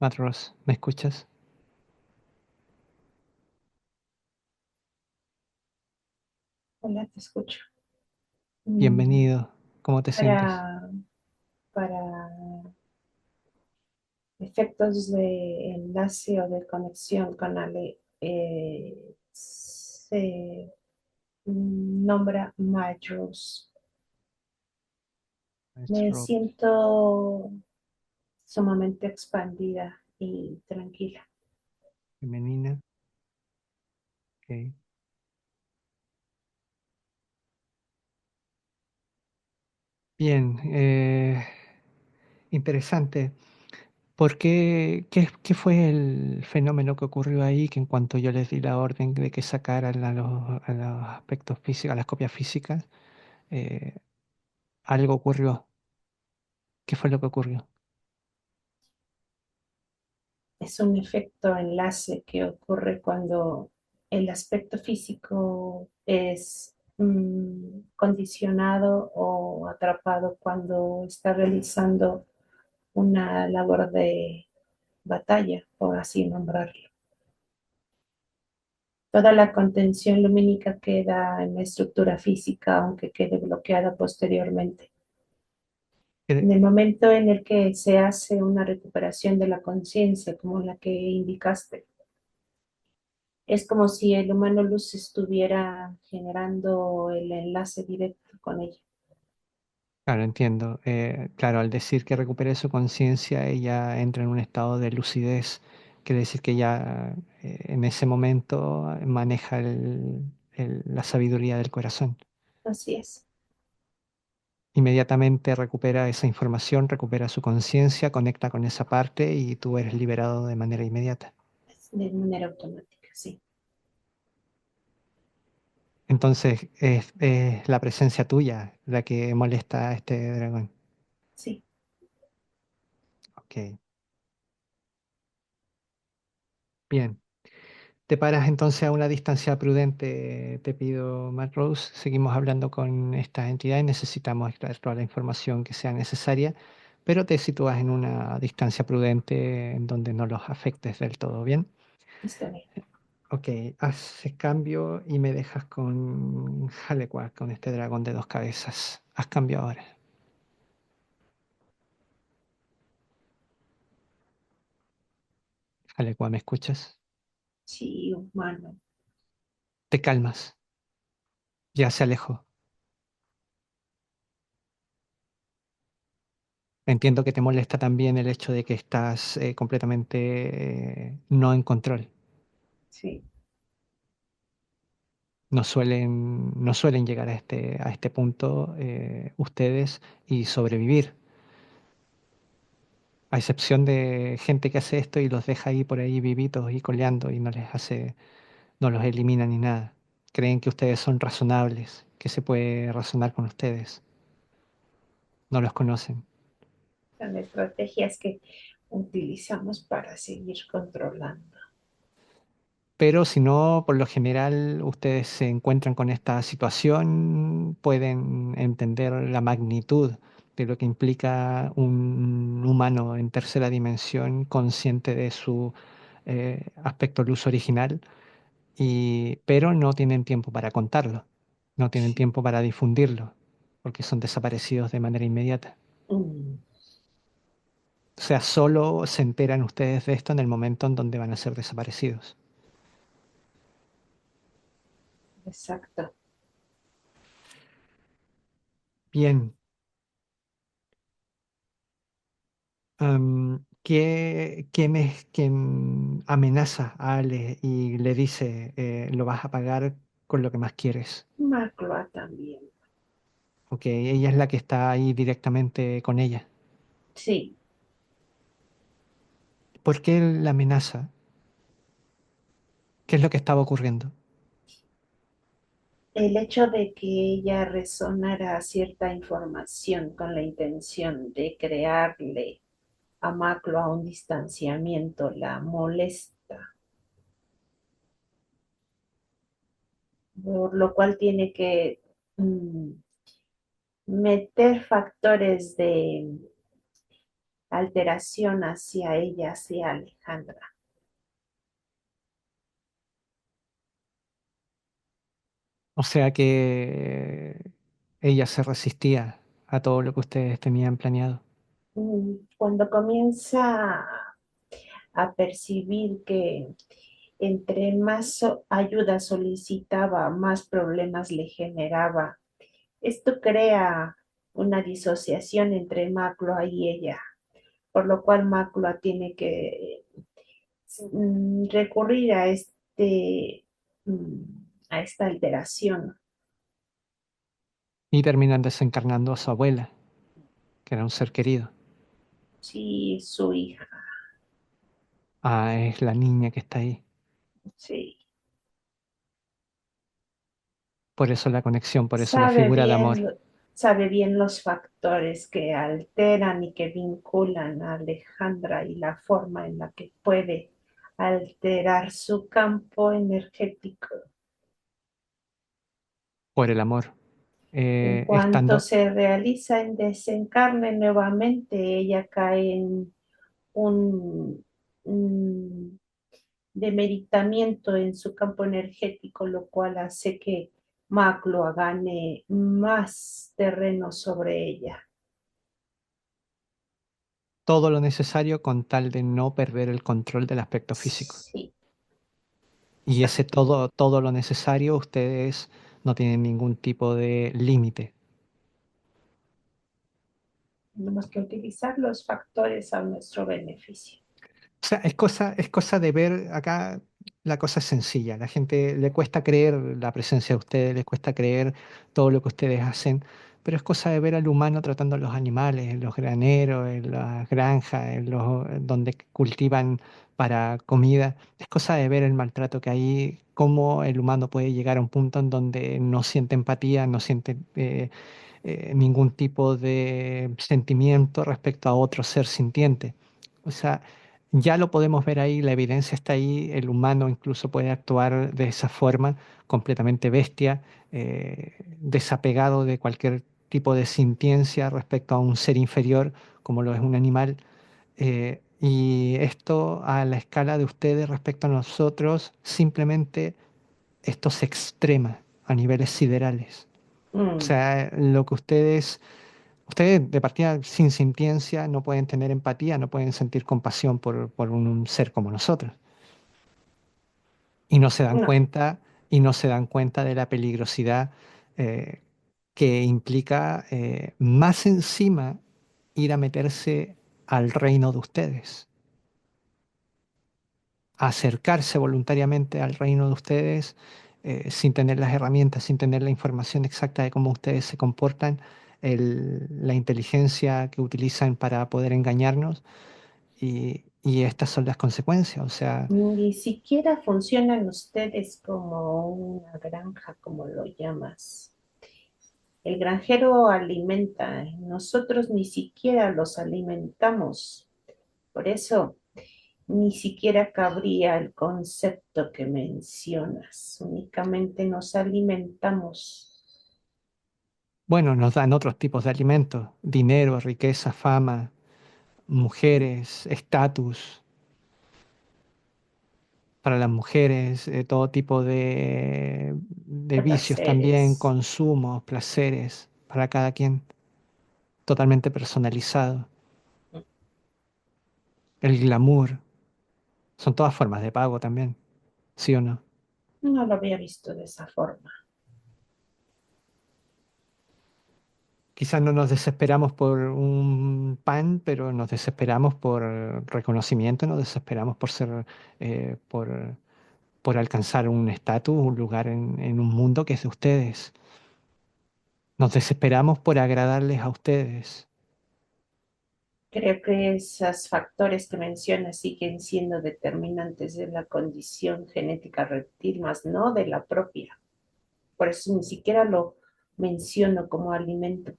Matt Ross, ¿me escuchas? Hola, te escucho. Mm, Bienvenido. ¿Cómo te sientes? para, para efectos de enlace o de conexión con Ale, se nombra Matrose. Matt Me Ross. siento sumamente expandida y tranquila. Femenina. Ok. Bien. Interesante. ¿Qué fue el fenómeno que ocurrió ahí que en cuanto yo les di la orden de que sacaran a los aspectos físicos, a las copias físicas, eh, algo ocurrió? ¿Qué fue lo que ocurrió? Es un efecto enlace que ocurre cuando el aspecto físico es condicionado o atrapado cuando está realizando una labor de batalla, por así nombrarlo. Toda la contención lumínica queda en la estructura física, aunque quede bloqueada posteriormente. En el momento en el que se hace una recuperación de la conciencia, como la que indicaste, es como si el humano luz estuviera generando el enlace directo con ella. Claro, entiendo. Claro, al decir que recupere su conciencia, ella entra en un estado de lucidez. Quiere decir que ya en ese momento maneja la sabiduría del corazón. Así es, Inmediatamente recupera esa información, recupera su conciencia, conecta con esa parte y tú eres liberado de manera inmediata. de manera automática, sí, Entonces es la presencia tuya la que molesta a este dragón. sí, Ok, bien. Te paras entonces a una distancia prudente, te pido, Matt Rose. Seguimos hablando con estas entidades, necesitamos extraer toda la información que sea necesaria, pero te sitúas en una distancia prudente en donde no los afectes del todo, ¿bien? está bien. Ok, haces cambio y me dejas con Halequah, con este dragón de dos cabezas. Haz cambio ahora. Halequah, ¿me escuchas? Sí, humano, Te calmas, ya se alejó. Entiendo que te molesta también el hecho de que estás completamente no en control. sí, No suelen llegar a este punto ustedes y sobrevivir. A excepción de gente que hace esto y los deja ahí por ahí vivitos y coleando y no los elimina ni nada. Creen que ustedes son razonables, que se puede razonar con ustedes. No los conocen. son estrategias que utilizamos para seguir controlando. Pero si no, por lo general, ustedes se encuentran con esta situación, pueden entender la magnitud de lo que implica un humano en tercera dimensión consciente de su aspecto luz original, pero no tienen tiempo para contarlo, no tienen Sí. tiempo para difundirlo, porque son desaparecidos de manera inmediata. Mm, O sea, solo se enteran ustedes de esto en el momento en donde van a ser desaparecidos. exacto. Bien. Quien amenaza a Ale y le dice, lo vas a pagar con lo que más quieres. Macloa también. Ok, ella es la que está ahí directamente con ella. Sí, ¿Por qué la amenaza? ¿Qué es lo que estaba ocurriendo? el hecho de que ella resonara cierta información con la intención de crearle a Macloa un distanciamiento la molesta, por lo cual tiene que mm, meter factores de alteración hacia ella, hacia Alejandra. O sea que ella se resistía a todo lo que ustedes tenían planeado. Cuando comienza a percibir que entre más ayuda solicitaba, más problemas le generaba. Esto crea una disociación entre Macloa y ella, por lo cual Macloa tiene que recurrir mm, a esta alteración. Y terminan desencarnando a su abuela, que era un ser querido. Sí, su hija, Ah, es la niña que está ahí. sí. Por eso la conexión, por eso la Sabe figura de bien, amor. sabe bien los factores que alteran y que vinculan a Alejandra y la forma en la que puede alterar su campo energético. Por el amor. En cuanto Estando se realiza en desencarne nuevamente, ella cae en un demeritamiento en su campo energético, lo cual hace que Macloa gane más terreno sobre ella. todo lo necesario con tal de no perder el control del aspecto físico. Sí, Y ese exacto. todo, todo lo necesario, ustedes no tienen ningún tipo de límite. Tenemos que utilizar los factores a nuestro beneficio. O sea, es cosa de ver acá, la cosa es sencilla. La gente le cuesta creer la presencia de ustedes, les cuesta creer todo lo que ustedes hacen, pero es cosa de ver al humano tratando a los animales, en los graneros, en las granjas, donde cultivan para comida. Es cosa de ver el maltrato que hay, cómo el humano puede llegar a un punto en donde no siente empatía, no siente ningún tipo de sentimiento respecto a otro ser sintiente. O sea, ya lo podemos ver ahí, la evidencia está ahí, el humano incluso puede actuar de esa forma, completamente bestia, desapegado de cualquier tipo de sintiencia respecto a un ser inferior, como lo es un animal. Y esto a la escala de ustedes respecto a nosotros, simplemente esto se extrema a niveles siderales. O Mm, sea, lo que ustedes de partida sin sintiencia no pueden tener empatía, no pueden sentir compasión por un ser como nosotros. Y no se dan no, cuenta, y no se dan cuenta de la peligrosidad eh, que implica más encima ir a meterse al reino de ustedes, a acercarse voluntariamente al reino de ustedes sin tener las herramientas, sin tener la información exacta de cómo ustedes se comportan, la inteligencia que utilizan para poder engañarnos y estas son las consecuencias. O sea, ni siquiera funcionan ustedes como una granja, como lo llamas. El granjero alimenta, nosotros ni siquiera los alimentamos. Por eso ni siquiera cabría el concepto que mencionas. Únicamente nos alimentamos. bueno, nos dan otros tipos de alimentos, dinero, riqueza, fama, mujeres, estatus. Para las mujeres, todo tipo de vicios también, Placeres. consumos, placeres, para cada quien, totalmente personalizado. El glamour, son todas formas de pago también, ¿sí o no? No lo había visto de esa forma. Quizás no nos desesperamos por un pan, pero nos desesperamos por reconocimiento, nos desesperamos por ser, por alcanzar un estatus, un lugar en un mundo que es de ustedes. Nos desesperamos por agradarles a ustedes. Creo que esos factores que mencionas siguen siendo determinantes de la condición genética reptil, más no de la propia. Por eso ni siquiera lo menciono como alimento.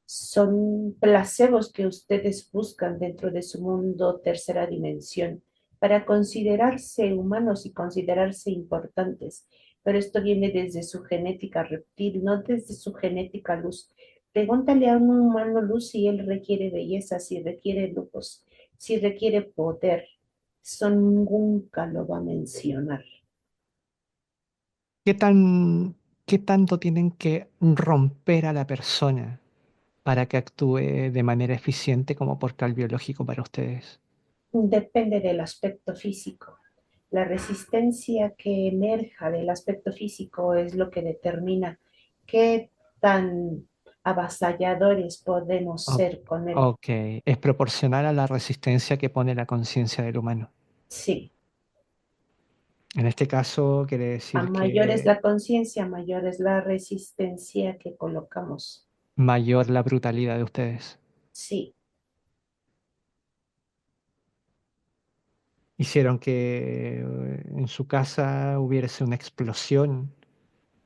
Son placebos que ustedes buscan dentro de su mundo tercera dimensión para considerarse humanos y considerarse importantes. Pero esto viene desde su genética reptil, no desde su genética luz. Pregúntale a un humano luz si él requiere belleza, si requiere lujos, si requiere poder. Eso nunca lo va a mencionar. ¿Qué tan, qué tanto tienen que romper a la persona para que actúe de manera eficiente como portal biológico para ustedes? Depende del aspecto físico. La resistencia que emerja del aspecto físico es lo que determina qué tan avasalladores podemos O- ser con él. ok, es proporcional a la resistencia que pone la conciencia del humano. Sí, En este caso quiere a decir mayor es que la conciencia, mayor es la resistencia que colocamos. mayor la brutalidad de ustedes. Sí, Hicieron que en su casa hubiese una explosión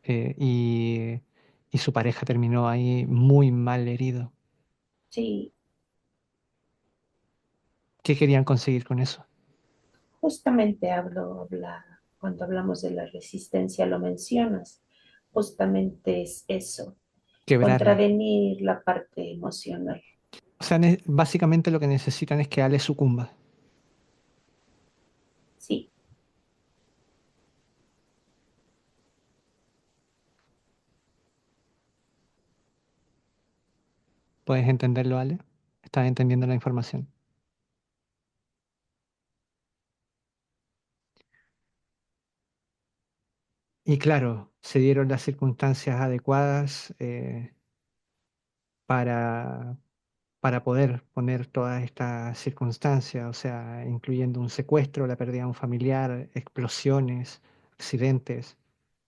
eh, y, y su pareja terminó ahí muy mal herido. sí, ¿Qué querían conseguir con eso? justamente cuando hablamos de la resistencia, lo mencionas. Justamente es eso, Quebrarla. contravenir la parte emocional. O sea, básicamente lo que necesitan es que Ale sucumba. Sí, ¿Puedes entenderlo, Ale? ¿Estás entendiendo la información? Y claro, se dieron las circunstancias adecuadas para, para poder poner todas estas circunstancias, o sea, incluyendo un secuestro, la pérdida de un familiar, explosiones, accidentes,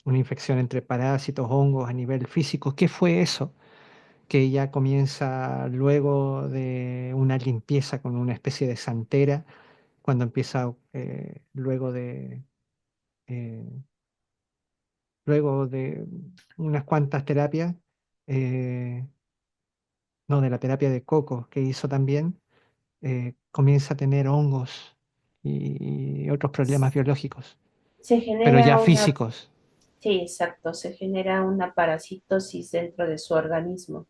una infección entre parásitos, hongos a nivel físico. ¿Qué fue eso? Que ella comienza luego de una limpieza con una especie de santera, cuando empieza eh, luego de unas cuantas terapias, eh, no, de la terapia de coco que hizo también, comienza a tener hongos y otros problemas biológicos, Se pero ya genera una, físicos. sí, exacto, se genera una parasitosis dentro de su organismo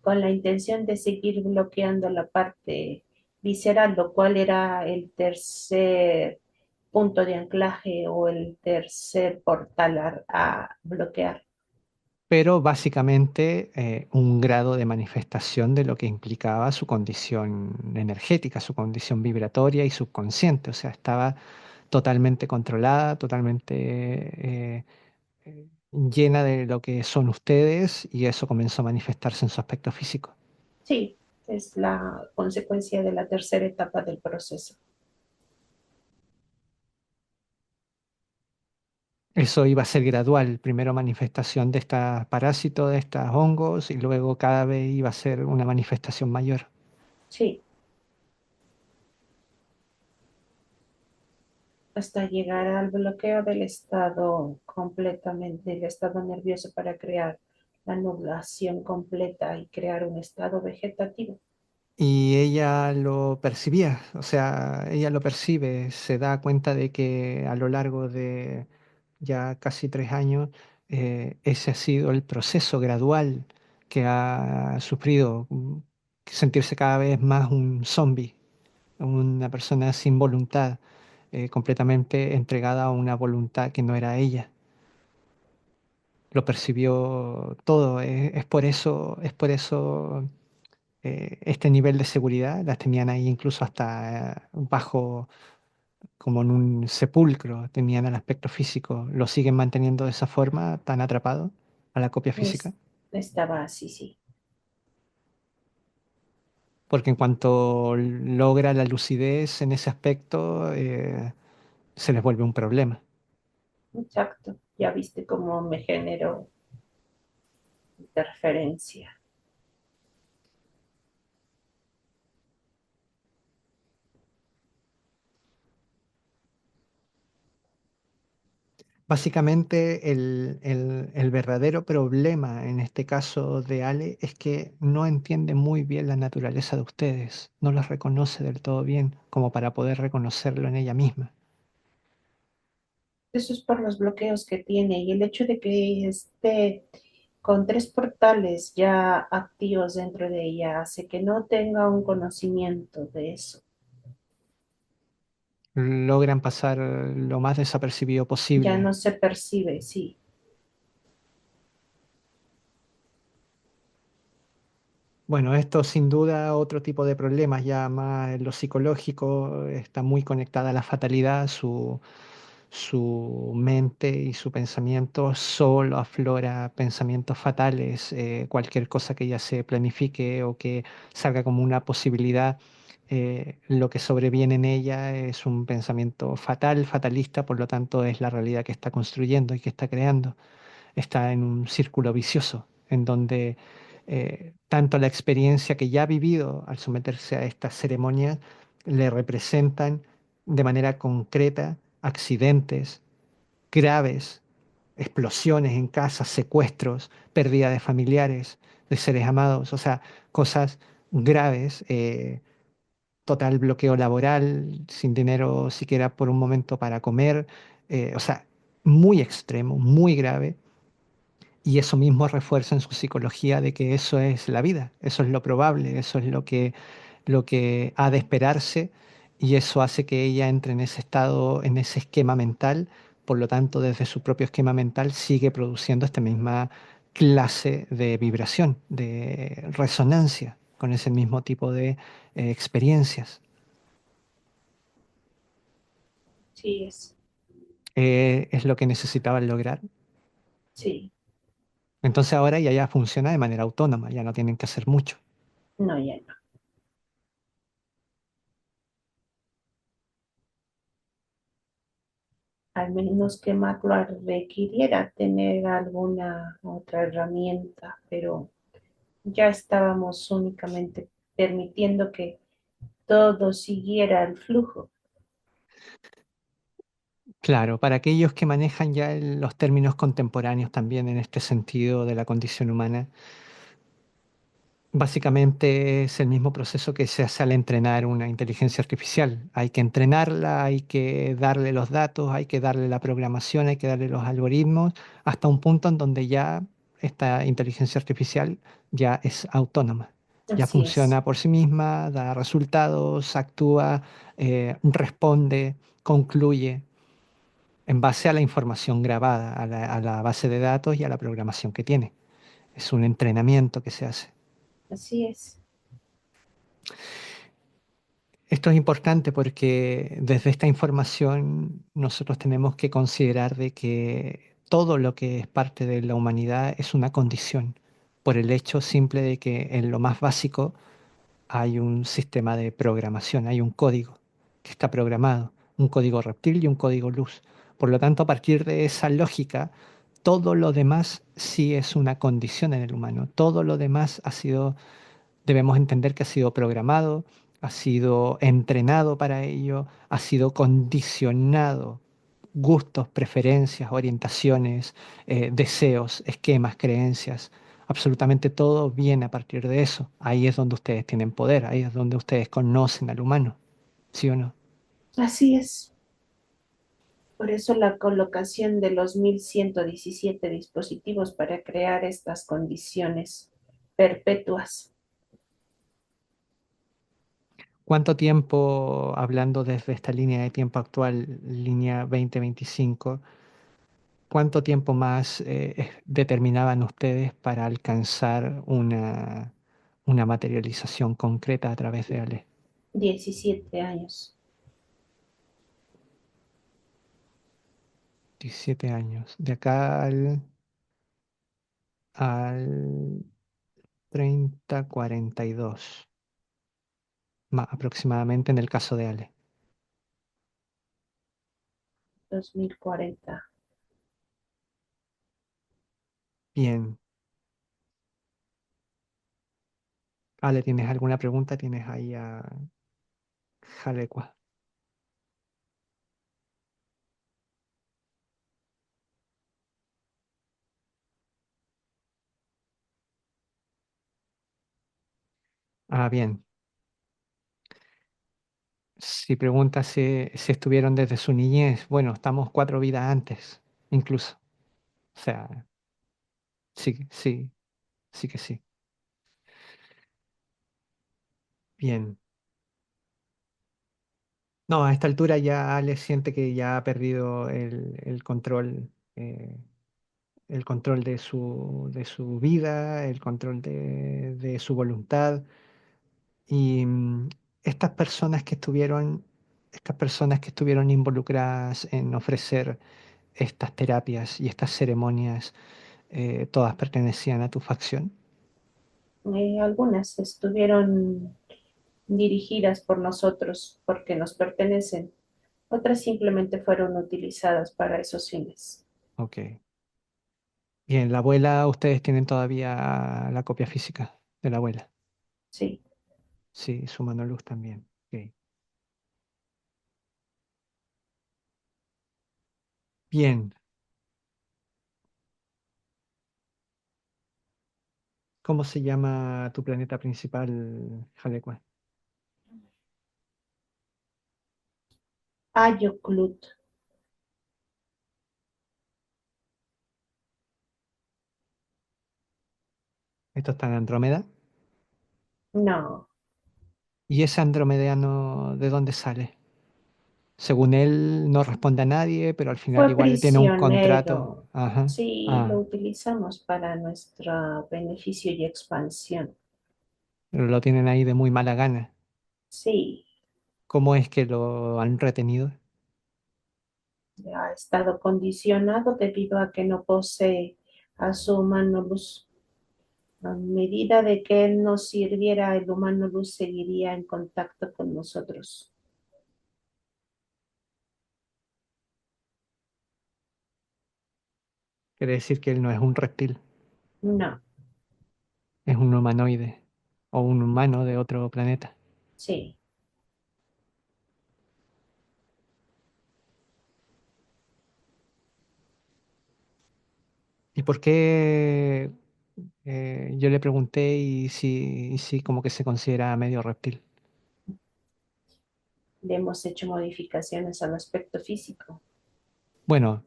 con la intención de seguir bloqueando la parte visceral, lo cual era el tercer punto de anclaje o el tercer portal a bloquear. Pero básicamente un grado de manifestación de lo que implicaba su condición energética, su condición vibratoria y subconsciente. O sea, estaba totalmente controlada, totalmente llena de lo que son ustedes y eso comenzó a manifestarse en su aspecto físico. Sí, es la consecuencia de la tercera etapa del proceso. Eso iba a ser gradual, primero manifestación de estos parásitos, de estos hongos y luego cada vez iba a ser una manifestación mayor. Sí, hasta llegar al bloqueo del estado completamente, del estado nervioso para crear la nublación completa y crear un estado vegetativo. Y ella lo percibía, o sea, ella lo percibe, se da cuenta de que a lo largo de ya casi 3 años, ese ha sido el proceso gradual que ha sufrido, sentirse cada vez más un zombie, una persona sin voluntad, completamente entregada a una voluntad que no era ella. Lo percibió todo, es por eso este nivel de seguridad, las tenían ahí incluso hasta bajo, como en un sepulcro, tenían el aspecto físico, lo siguen manteniendo de esa forma, tan atrapado a la copia física, Es- Estaba así, sí. porque en cuanto logra la lucidez en ese aspecto, se les vuelve un problema. Exacto. Ya viste cómo me generó interferencia. Básicamente, el verdadero problema en este caso de Ale es que no entiende muy bien la naturaleza de ustedes, no los reconoce del todo bien como para poder reconocerlo en ella misma. Eso es por los bloqueos que tiene y el hecho de que esté con tres portales ya activos dentro de ella hace que no tenga un conocimiento de eso. Logran pasar lo más desapercibido Ya posible. no se percibe, sí. Bueno, esto sin duda otro tipo de problemas, ya más en lo psicológico, está muy conectada a la fatalidad, su mente y su pensamiento solo aflora pensamientos fatales, cualquier cosa que ella se planifique o que salga como una posibilidad, lo que sobreviene en ella es un pensamiento fatal, fatalista, por lo tanto es la realidad que está construyendo y que está creando. Está en un círculo vicioso en donde tanto la experiencia que ya ha vivido al someterse a estas ceremonias le representan de manera concreta accidentes graves, explosiones en casas, secuestros, pérdida de familiares, de seres amados, o sea, cosas graves, total bloqueo laboral, sin dinero siquiera por un momento para comer, o sea, muy extremo, muy grave. Y eso mismo refuerza en su psicología de que eso es la vida, eso es lo probable, eso es lo que ha de esperarse y eso hace que ella entre en ese estado, en ese esquema mental. Por lo tanto, desde su propio esquema mental sigue produciendo esta misma clase de vibración, de resonancia. con ese mismo tipo de experiencias. Sí, es, Es lo que necesitaban lograr. sí, Entonces ahora ya funciona de manera autónoma, ya no tienen que hacer mucho. no, ya no. Al menos que Macro requiriera tener alguna otra herramienta, pero ya estábamos únicamente permitiendo que todo siguiera el flujo. Claro, para aquellos que manejan ya los términos contemporáneos también en este sentido de la condición humana, básicamente es el mismo proceso que se hace al entrenar una inteligencia artificial. Hay que entrenarla, hay que darle los datos, hay que darle la programación, hay que darle los algoritmos, hasta un punto en donde ya esta inteligencia artificial ya es autónoma, ya Así es, funciona por sí misma, da resultados, actúa, responde, concluye en base a la información grabada, a la base de datos y a la programación que tiene. Es un entrenamiento que se hace. así es, Esto es importante porque desde esta información nosotros tenemos que considerar de que todo lo que es parte de la humanidad es una condición, por el hecho simple de que en lo más básico hay un sistema de programación, hay un código que está programado, un código reptil y un código luz. Por lo tanto, a partir de esa lógica, todo lo demás sí es una condición en el humano, todo lo demás ha sido, debemos entender que ha sido programado, ha sido entrenado para ello, ha sido condicionado. Gustos, preferencias, orientaciones, deseos, esquemas, creencias, absolutamente todo viene a partir de eso. Ahí es donde ustedes tienen poder, ahí es donde ustedes conocen al humano, ¿sí o no? así es. Por eso la colocación de los 1117 dispositivos para crear estas condiciones perpetuas. ¿Cuánto tiempo, hablando desde esta línea de tiempo actual, línea 2025, cuánto tiempo más determinaban ustedes para alcanzar una materialización concreta a través de Ale? 17 años, 17 años. De acá al 3042, aproximadamente en el caso de Ale. 2040. Bien. Ale, ¿tienes alguna pregunta? Tienes ahí a Jalecua. Ah, bien. Si preguntas si estuvieron desde su niñez, bueno, estamos 4 vidas antes, incluso. O sea, sí, sí, sí que sí. Bien. No, a esta altura ya Ale siente que ya ha perdido el control de su vida, el control de su voluntad. Y estas personas que estuvieron involucradas en ofrecer estas terapias y estas ceremonias, todas pertenecían a tu facción. Algunas estuvieron dirigidas por nosotros porque nos pertenecen. Otras simplemente fueron utilizadas para esos fines. Ok. Bien, la abuela, ustedes tienen todavía la copia física de la abuela. Sí. Sí, su mano luz también. Ok. Bien, ¿cómo se llama tu planeta principal, Jalecua? Ayoclut. Esto está en Andrómeda. No, ¿Y ese andromedeano de dónde sale? Según él, no responde a nadie, pero al final fue igual tiene un contrato. prisionero. Ajá. Sí, lo Ah, utilizamos para nuestro beneficio y expansión. Pero lo tienen ahí de muy mala gana. Sí, ¿Cómo es que lo han retenido? ha estado condicionado debido a que no posee a su humano luz. A medida de que él nos sirviera, el humano luz seguiría en contacto con nosotros. Quiere decir que él no es un reptil, No, es un humanoide o un humano de otro planeta. sí. ¿Y por qué yo le pregunté y si como que se considera medio reptil? Le hemos hecho modificaciones al aspecto físico. Bueno,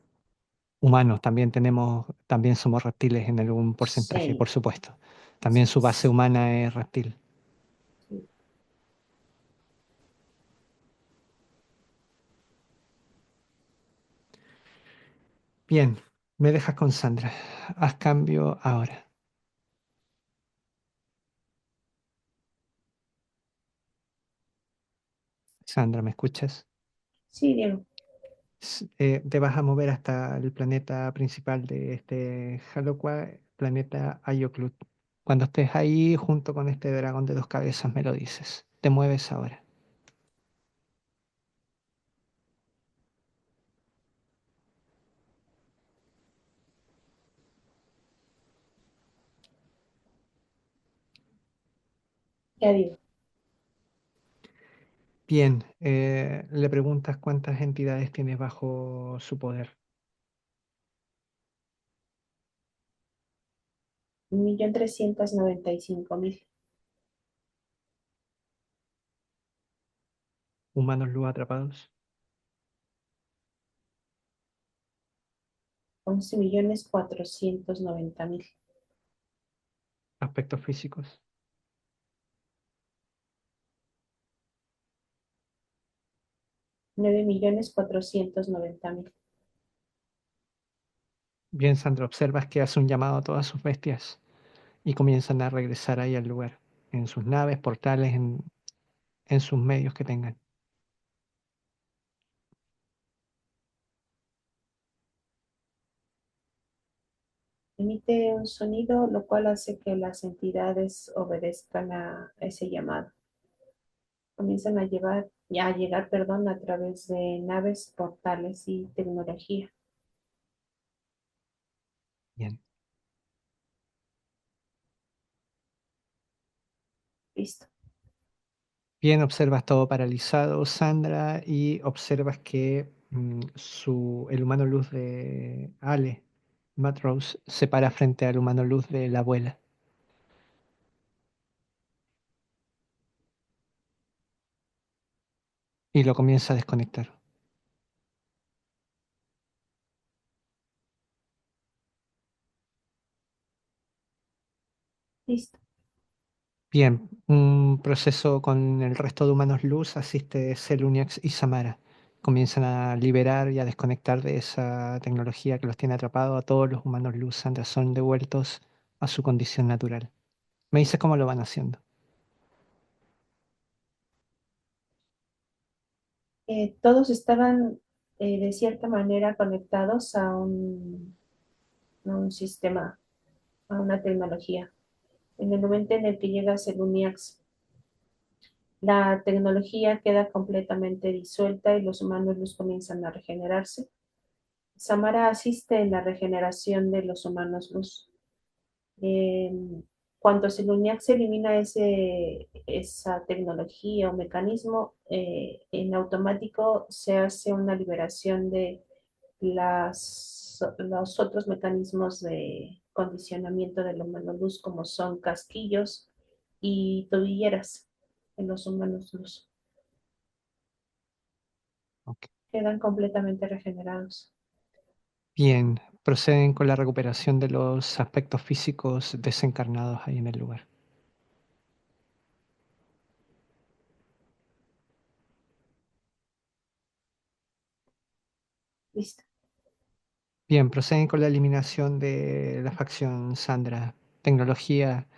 humanos también tenemos, también somos reptiles en algún porcentaje, por Sí, supuesto. También así su base es. humana es reptil. Sí. Bien, me dejas con Sandra. Haz cambio ahora. Sandra, ¿me escuchas? Sí, Diego. Te vas a mover hasta el planeta principal de este Haloqua, planeta Ayoclut. Cuando estés ahí junto con este dragón de dos cabezas, me lo dices. Te mueves ahora. Ya digo. Bien, le preguntas cuántas entidades tienes bajo su poder. 1.395.000. Humanos luz atrapados, 11.490.000. aspectos físicos. 9.490.000. Bien, Sandra, observas que hace un llamado a todas sus bestias y comienzan a regresar ahí al lugar, en sus naves, portales, en sus medios que tengan. Emite un sonido, lo cual hace que las entidades obedezcan a ese llamado. Comienzan a llegar, perdón, a través de naves, portales y tecnología. Bien. Listo. Bien, observas todo paralizado, Sandra, y observas que el humano luz de Ale, Matt Rose, se para frente al humano luz de la abuela y lo comienza a desconectar. Listo. Bien, un proceso con el resto de humanos luz asiste Seluniax y Samara. Comienzan a liberar y a desconectar de esa tecnología que los tiene atrapados a todos los humanos luz. Sandra, son devueltos a su condición natural. Me dices cómo lo van haciendo. Todos estaban de cierta manera conectados a un sistema, a una tecnología. En el momento en el que llega Seluniax, la tecnología queda completamente disuelta y los humanos luz comienzan a regenerarse. Samara asiste en la regeneración de los humanos luz. Eh, Cuando Seluniac se elimina esa tecnología o mecanismo, en automático se hace una liberación de los otros mecanismos de condicionamiento del humano luz, como son casquillos y tobilleras en los humanos luz. Ok. Quedan completamente regenerados. Bien, proceden con la recuperación de los aspectos físicos desencarnados ahí en el lugar. Listo. Bien, proceden con la eliminación de la facción Sandra. Tecnología,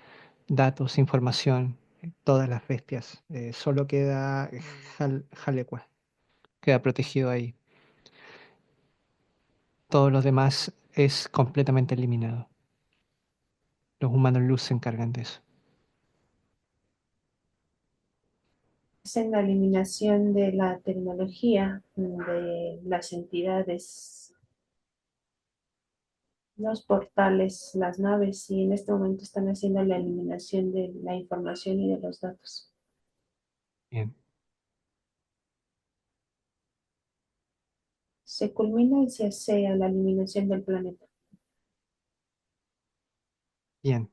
datos, información. todas las bestias. Solo queda Jalecua, queda protegido ahí. Todos los demás es completamente eliminado. Los humanos luz se encargan de eso. Es en la eliminación de la tecnología, de las entidades, los portales, las naves, y en este momento están haciendo la eliminación de la información y de los datos. Bien, Se culmina y se hace a la eliminación del planeta. bien.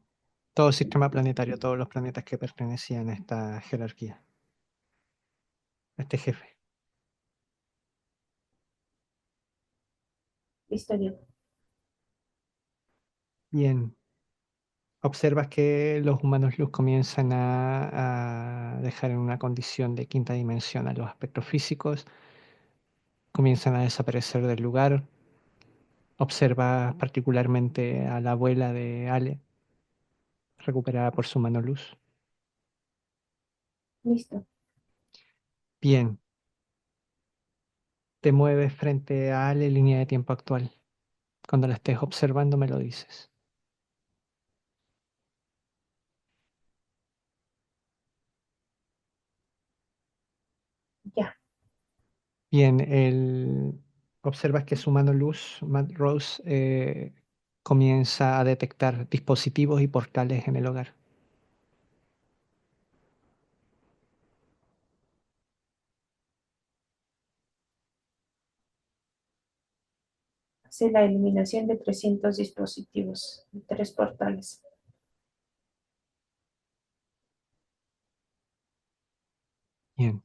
Todo el sistema planetario, todos los planetas que pertenecían a esta jerarquía, a este jefe. Listo, Diego. Bien, observas que los humanos luz comienzan a dejar en una condición de quinta dimensión a los aspectos físicos, comienzan a desaparecer del lugar. Observas particularmente a la abuela de Ale, recuperada por su mano luz. Listo. Bien, te mueves frente a Ale, línea de tiempo actual. Cuando la estés observando me lo dices. Ya. Bien, observas que su mano luz, Matt Rose, comienza a detectar dispositivos y portales en el hogar. Hace la eliminación de 300 dispositivos, de 3 portales. Bien.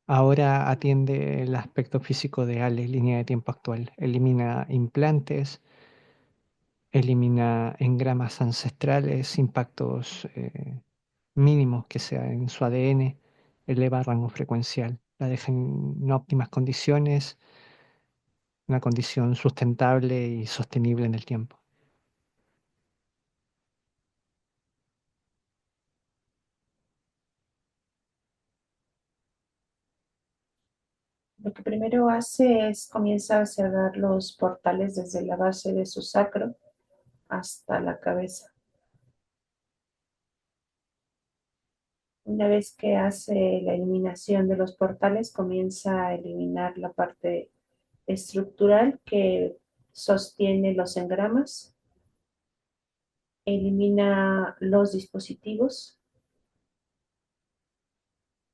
Ahora atiende el aspecto físico de Ale, línea de tiempo actual. Elimina implantes, elimina engramas ancestrales, impactos mínimos que sea en su ADN, eleva rango frecuencial, la deja en óptimas condiciones, una condición sustentable y sostenible en el tiempo. Lo que primero hace es comienza a cerrar los portales desde la base de su sacro hasta la cabeza. Una vez que hace la eliminación de los portales, comienza a eliminar la parte estructural que sostiene los engramas, elimina los dispositivos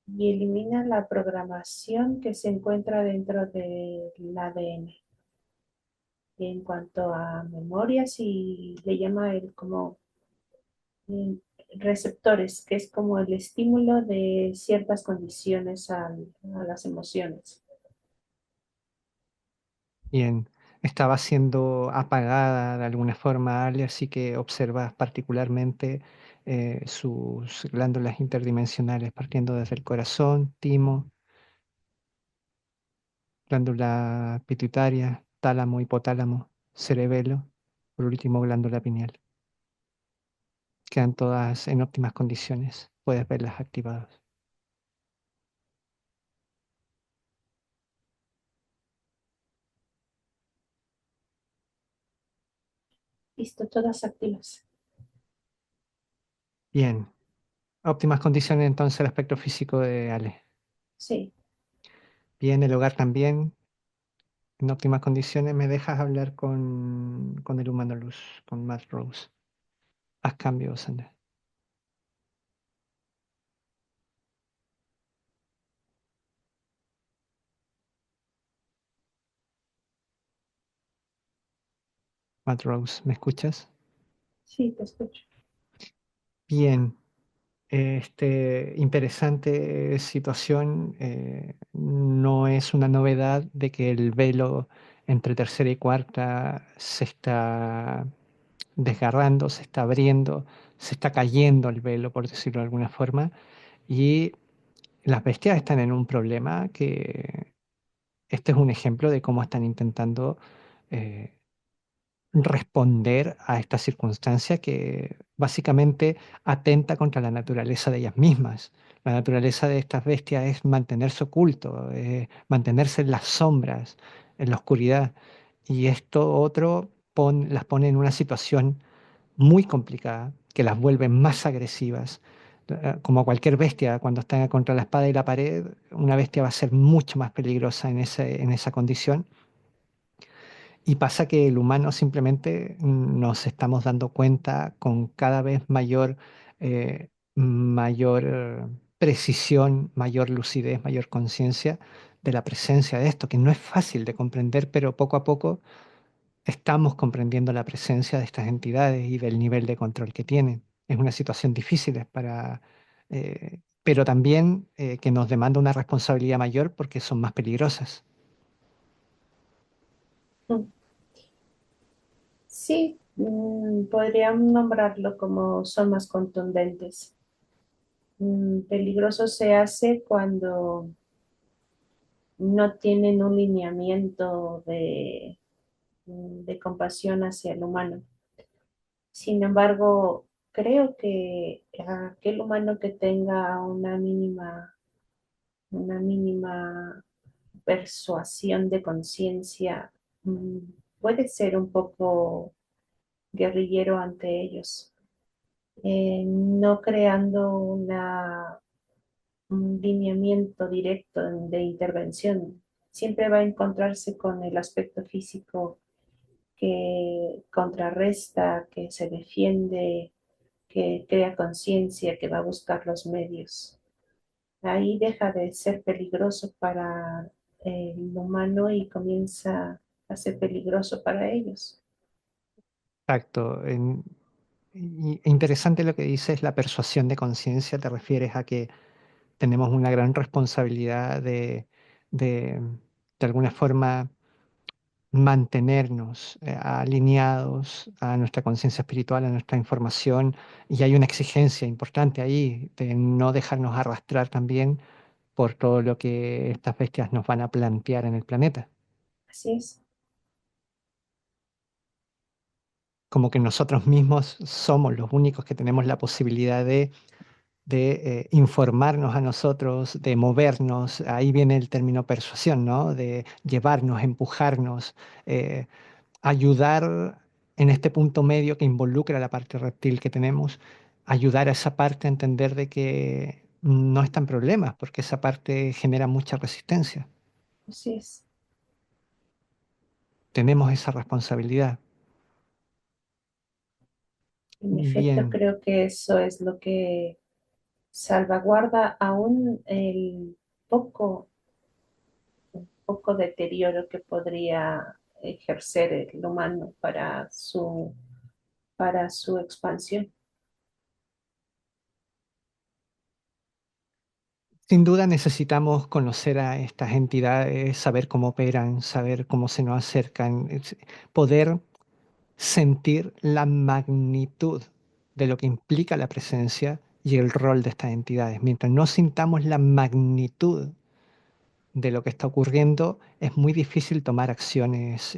y elimina la programación que se encuentra dentro del ADN. Y en cuanto a memorias, y le llama el como mm, receptores, que es como el estímulo de ciertas condiciones a las emociones. Bien, estaba siendo apagada de alguna forma Ale, así que observas particularmente sus glándulas interdimensionales, partiendo desde el corazón, timo, glándula pituitaria, tálamo, hipotálamo, cerebelo, por último glándula pineal. Quedan todas en óptimas condiciones, puedes verlas activadas. Listo, todas activas. Bien, óptimas condiciones entonces el aspecto físico de Ale. Sí, Bien, el hogar también en óptimas condiciones. ¿Me dejas hablar con el humano luz, con Matt Rose? Haz cambios, Sander. Matt Rose, ¿me escuchas? sí, te escucho. Bien, interesante situación. No es una novedad de que el velo entre tercera y cuarta se está desgarrando, se está abriendo, se está cayendo el velo, por decirlo de alguna forma, y las bestias están en un problema que este es un ejemplo de cómo están intentando eh, responder a esta circunstancia que básicamente atenta contra la naturaleza de ellas mismas. La naturaleza de estas bestias es mantenerse oculto, mantenerse en las sombras, en la oscuridad. Y esto otro las pone en una situación muy complicada, que las vuelve más agresivas. Como cualquier bestia, cuando está contra la espada y la pared, una bestia va a ser mucho más peligrosa en esa condición. Y pasa que el humano simplemente nos estamos dando cuenta con cada vez mayor precisión, mayor lucidez, mayor conciencia de la presencia de esto, que no es fácil de comprender, pero poco a poco estamos comprendiendo la presencia de estas entidades y del nivel de control que tienen. Es una situación difícil pero también que nos demanda una responsabilidad mayor porque son más peligrosas. Mm. Sí, podrían nombrarlo como son más contundentes. Peligroso se hace cuando no tienen un lineamiento de compasión hacia el humano. Sin embargo, creo que aquel humano que tenga una mínima persuasión de conciencia, mm, puede ser un poco guerrillero ante ellos, no creando un lineamiento directo de intervención. Siempre va a encontrarse con el aspecto físico que contrarresta, que se defiende, que crea conciencia, que va a buscar los medios. Ahí deja de ser peligroso para el humano y comienza a ser peligroso para ellos. Exacto. Interesante lo que dices, la persuasión de conciencia. Te refieres a que tenemos una gran responsabilidad de, de alguna forma, mantenernos alineados a nuestra conciencia espiritual, a nuestra información, y hay una exigencia importante ahí de no dejarnos arrastrar también por todo lo que estas bestias nos van a plantear en el planeta. Así es, Como que nosotros mismos somos los únicos que tenemos la posibilidad de informarnos a nosotros, de movernos. Ahí viene el término persuasión, ¿no? De llevarnos, empujarnos, eh, ayudar en este punto medio que involucra la parte reptil que tenemos, ayudar a esa parte a entender de que no están problemas, porque esa parte genera mucha resistencia. así es. Tenemos esa responsabilidad. En efecto, Bien, creo que eso es lo que salvaguarda aún poco, poco deterioro que podría ejercer el humano para su expansión. sin duda necesitamos conocer a estas entidades, saber cómo operan, saber cómo se nos acercan, poder sentir la magnitud de lo que implica la presencia y el rol de estas entidades. Mientras no sintamos la magnitud de lo que está ocurriendo, es muy difícil tomar acciones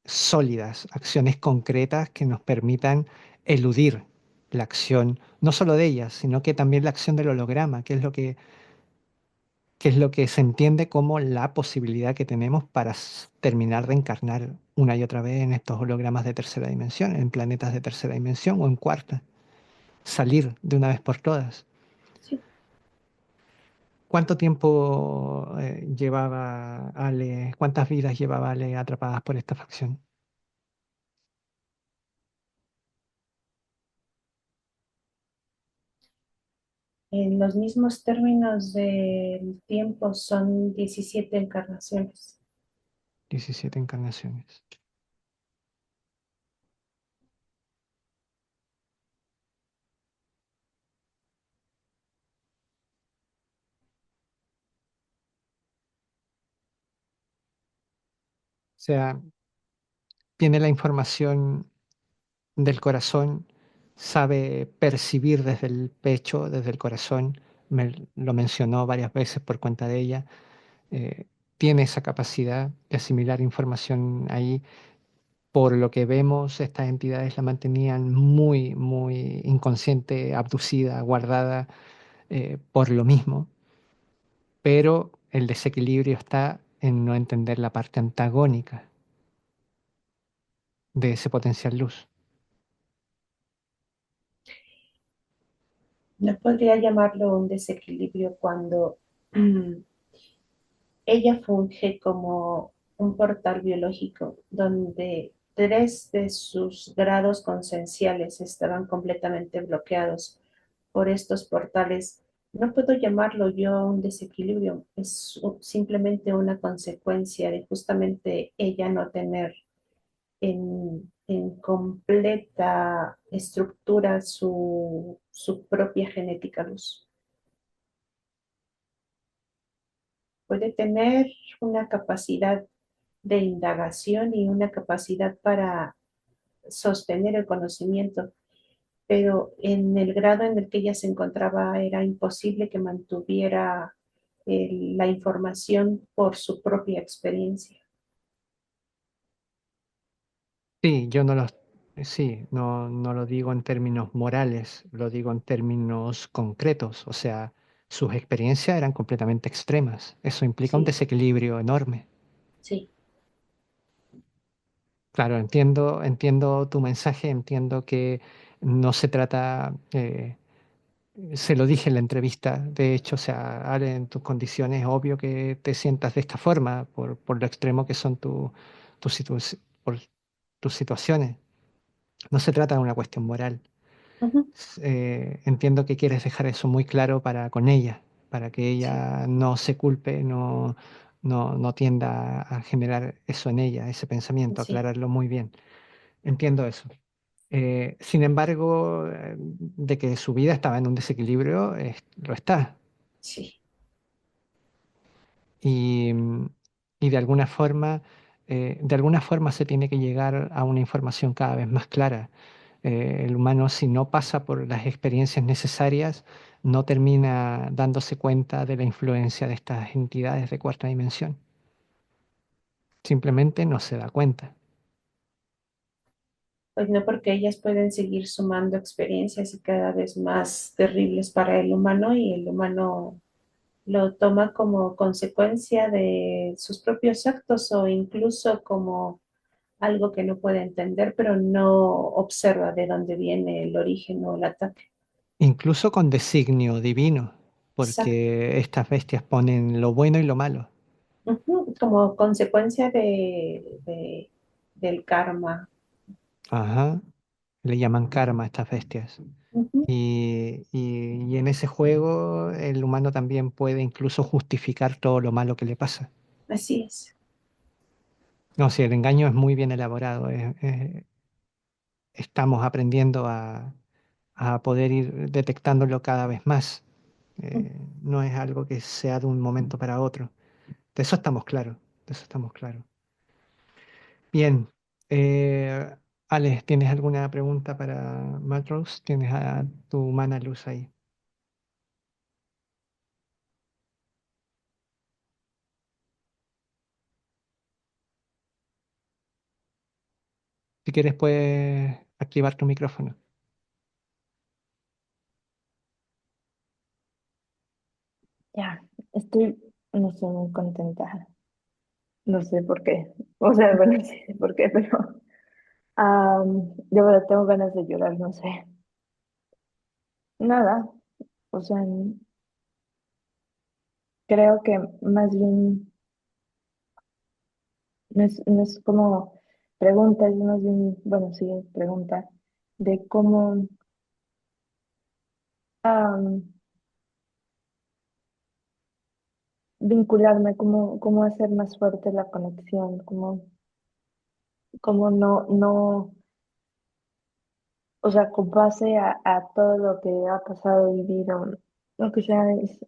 sólidas, acciones concretas que nos permitan eludir la acción, no solo de ellas, sino que también la acción del holograma, que es lo que se entiende como la posibilidad que tenemos para terminar de encarnar una y otra vez en estos hologramas de tercera dimensión, en planetas de tercera dimensión o en cuarta, salir de una vez por todas. Sí. ¿Cuánto tiempo llevaba Ale, cuántas vidas llevaba Ale atrapadas por esta facción? En los mismos términos del tiempo son 17 encarnaciones. 17 encarnaciones. O sea, tiene la información del corazón, sabe percibir desde el pecho, desde el corazón, lo mencionó varias veces por cuenta de ella, tiene esa capacidad de asimilar información ahí Por lo que vemos, estas entidades la mantenían muy, muy inconsciente, abducida, guardada, por lo mismo, pero el desequilibrio está en no entender la parte antagónica de ese potencial luz. No podría llamarlo un desequilibrio cuando ella funge como un portal biológico donde tres de sus grados consenciales estaban completamente bloqueados por estos portales. No puedo llamarlo yo un desequilibrio, es simplemente una consecuencia de justamente ella no tener en completa estructura su propia genética luz. Puede tener una capacidad de indagación y una capacidad para sostener el conocimiento, pero en el grado en el que ella se encontraba era imposible que mantuviera la información por su propia experiencia. Sí, sí, no lo digo en términos morales, lo digo en términos concretos, o sea, sus experiencias eran completamente extremas. Eso implica un Sí, desequilibrio enorme. sí. Claro, entiendo tu mensaje, entiendo que no se trata, se lo dije en la entrevista, de hecho, o sea, Ale, en tus condiciones, obvio que te sientas de esta forma, por lo extremo que son por tus situaciones. No se trata de una cuestión moral. Ujú. Entiendo que quieres dejar eso muy claro para con ella, para que Sí, ella no se culpe, no tienda a generar eso en ella, ese pensamiento, sí, aclararlo muy bien. Entiendo eso. Sin embargo, de que su vida estaba en un desequilibrio, lo está. sí. Y, y de alguna forma se tiene que llegar a una información cada vez más clara. El humano, si no pasa por las experiencias necesarias, no termina dándose cuenta de la influencia de estas entidades de cuarta dimensión. Simplemente no se da cuenta. Pues no, porque ellas pueden seguir sumando experiencias y cada vez más terribles para el humano y el humano lo toma como consecuencia de sus propios actos o incluso como algo que no puede entender, pero no observa de dónde viene el origen o el ataque. Incluso con designio divino, Exacto. porque estas bestias ponen lo bueno y lo malo. Ujú. Como consecuencia del karma. Ajá. Le llaman karma a estas bestias. Ujú. Y en ese juego el humano también puede incluso justificar todo lo malo que le pasa. Así es. No, si el engaño es muy bien elaborado, estamos aprendiendo a poder ir detectándolo cada vez más. No es algo que sea de un momento para otro. De eso estamos claros, de eso estamos claros. Bien, eh, Alex, ¿tienes alguna pregunta para Malrose? Tienes a tu humana luz ahí. Si quieres, puedes activar tu micrófono. Ya, estoy, no sé, muy contenta. No sé por qué. O sea, bueno, sí sé por qué, pero de verdad tengo ganas de llorar, no sé. Nada, o sea, creo que más bien no es como pregunta, es más bien, bueno, sí, es pregunta de cómo am, vincularme, cómo hacer más fuerte la conexión, cómo no, o sea, con base a todo lo que ha pasado y vivido, lo que sea es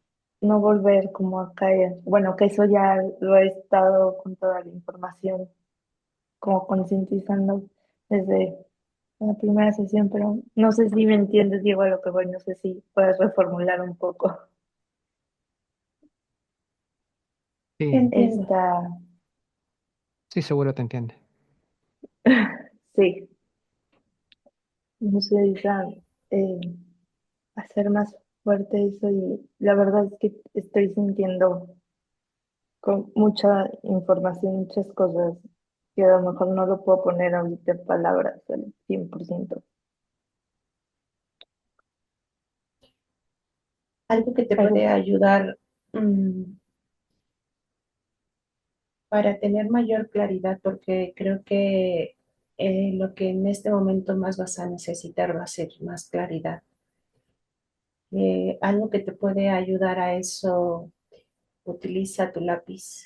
no volver como a caer. Bueno, que eso ya lo he estado con toda la información, como concientizando desde la primera sesión, pero no sé si me entiendes, Diego, a lo que voy, no sé si puedes reformular un poco Sí, entiendo. sí, seguro te entiende. Sí, necesitan hacer más fuerte eso y la verdad es que estoy sintiendo con mucha información, muchas cosas que a lo mejor no lo puedo poner ahorita en palabras al 100%. Algo que te puede Pero, ayudar mm, para tener mayor claridad, porque creo que lo que en este momento más vas a necesitar va a ser más claridad. Algo que te puede ayudar a eso, utiliza tu lápiz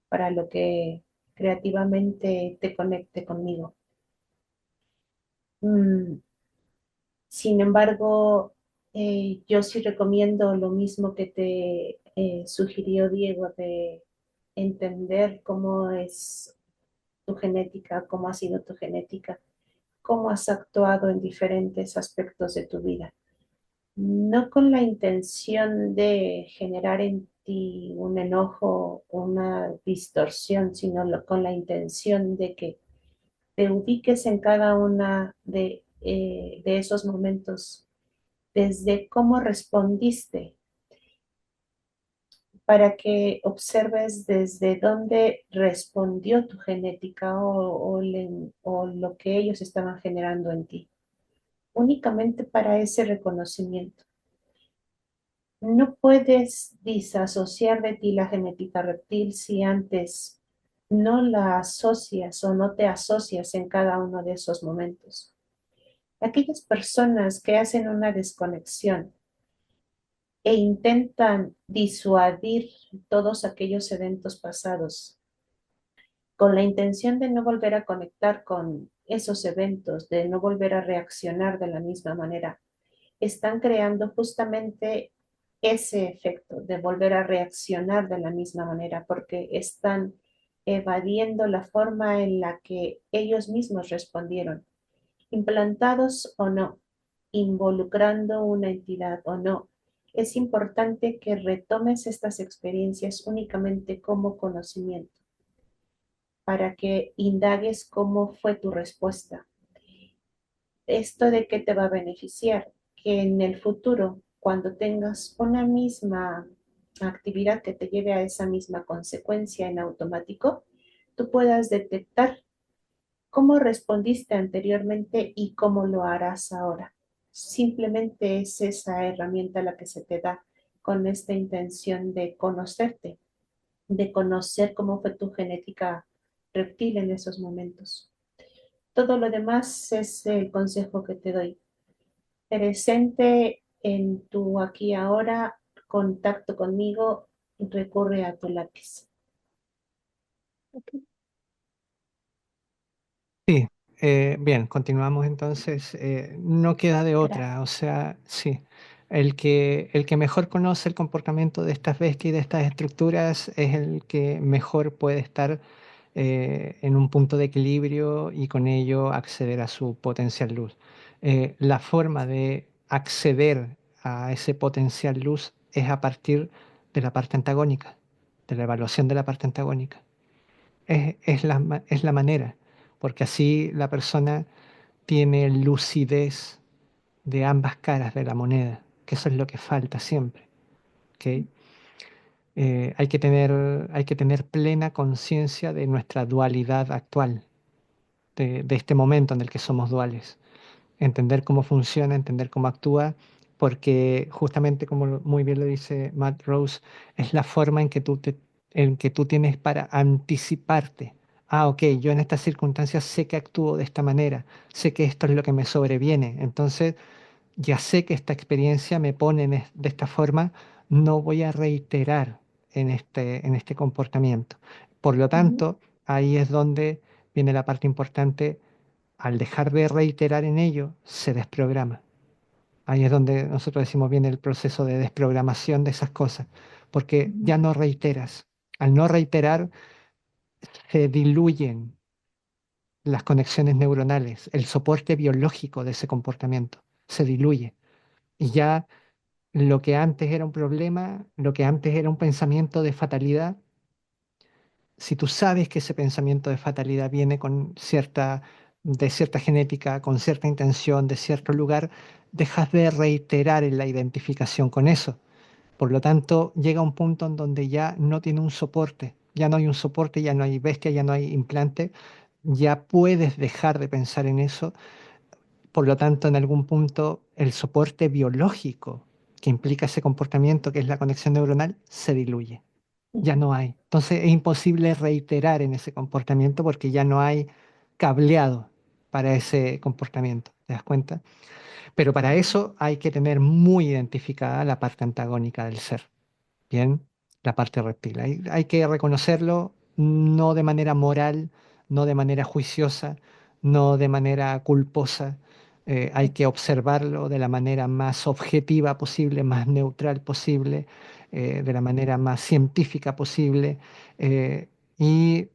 para lo que creativamente te conecte conmigo. Mm, Sin embargo, yo sí recomiendo lo mismo que te sugirió Diego de entender cómo es tu genética, cómo ha sido tu genética, cómo has actuado en diferentes aspectos de tu vida. No con la intención de generar en ti un enojo, una distorsión, sino con la intención de que te ubiques en cada una de esos momentos, desde cómo respondiste, para que observes desde dónde respondió tu genética o lo que ellos estaban generando en ti, únicamente para ese reconocimiento. No puedes disasociar de ti la genética reptil si antes no la asocias o no te asocias en cada uno de esos momentos. Aquellas personas que hacen una desconexión e intentan disuadir todos aquellos eventos pasados con la intención de no volver a conectar con esos eventos, de no volver a reaccionar de la misma manera, están creando justamente ese efecto de volver a reaccionar de la misma manera porque están evadiendo la forma en la que ellos mismos respondieron, implantados o no, involucrando una entidad o no. Es importante que retomes estas experiencias únicamente como conocimiento para que indagues cómo fue tu respuesta. ¿Esto de qué te va a beneficiar? Que en el futuro, cuando tengas una misma actividad que te lleve a esa misma consecuencia en automático, tú puedas detectar cómo respondiste anteriormente y cómo lo harás ahora. Simplemente es esa herramienta la que se te da con esta intención de conocerte, de conocer cómo fue tu genética reptil en esos momentos. Todo lo demás es el consejo que te doy. Presente en tu aquí y ahora, contacto conmigo, recurre a tu lápiz. Sí, bien, continuamos entonces. No queda de otra, o gracias. sea, sí. El que mejor conoce el comportamiento de estas bestias y de estas estructuras es el que mejor puede estar en un punto de equilibrio y con ello acceder a su potencial luz. La forma de acceder a ese potencial luz es a partir de la parte antagónica, de la evaluación de la parte antagónica. Es la manera, porque así la persona tiene lucidez de ambas caras de la moneda, que eso es lo que falta siempre. ¿Ok? Hay que tener plena conciencia de nuestra dualidad actual, de este momento en el que somos duales. Entender cómo funciona, entender cómo actúa, porque justamente como muy bien lo dice Matt Rose, es la forma en que en que tú tienes para anticiparte. Ah, ok, yo en estas circunstancias sé que actúo de esta manera, sé que esto es lo que me sobreviene, entonces ya sé que esta experiencia me pone de esta forma, no voy a reiterar en este comportamiento. Por lo Ujú, tanto, ahí es donde viene la parte importante. Al dejar de reiterar en ello, se desprograma. Ahí es donde nosotros decimos viene el proceso de desprogramación de esas cosas, porque ujú, ya no reiteras. Al no reiterar, se diluyen las conexiones neuronales, el soporte biológico de ese comportamiento, se diluye. Y ya lo que antes era un problema, lo que antes era un pensamiento de fatalidad, Si tú sabes que ese pensamiento de fatalidad viene de cierta genética, con cierta intención, de cierto lugar, dejas de reiterar en la identificación con eso. Por lo tanto, llega un punto en donde ya no tiene un soporte, ya no hay un soporte, ya no hay bestia, ya no hay implante, ya puedes dejar de pensar en eso. Por lo tanto, en algún punto, el soporte biológico que implica ese comportamiento, que es la conexión neuronal, se diluye. Ya Ujú. no hay. Entonces, es imposible reiterar en ese comportamiento porque ya no hay cableado para ese comportamiento. ¿Te das cuenta? Pero para eso hay que tener muy identificada la parte antagónica del ser. Bien, la parte reptil. Hay que reconocerlo no de manera moral, no de manera juiciosa, no de manera culposa. Hay que observarlo de la manera más objetiva posible, más neutral posible, de la manera más científica posible eh, y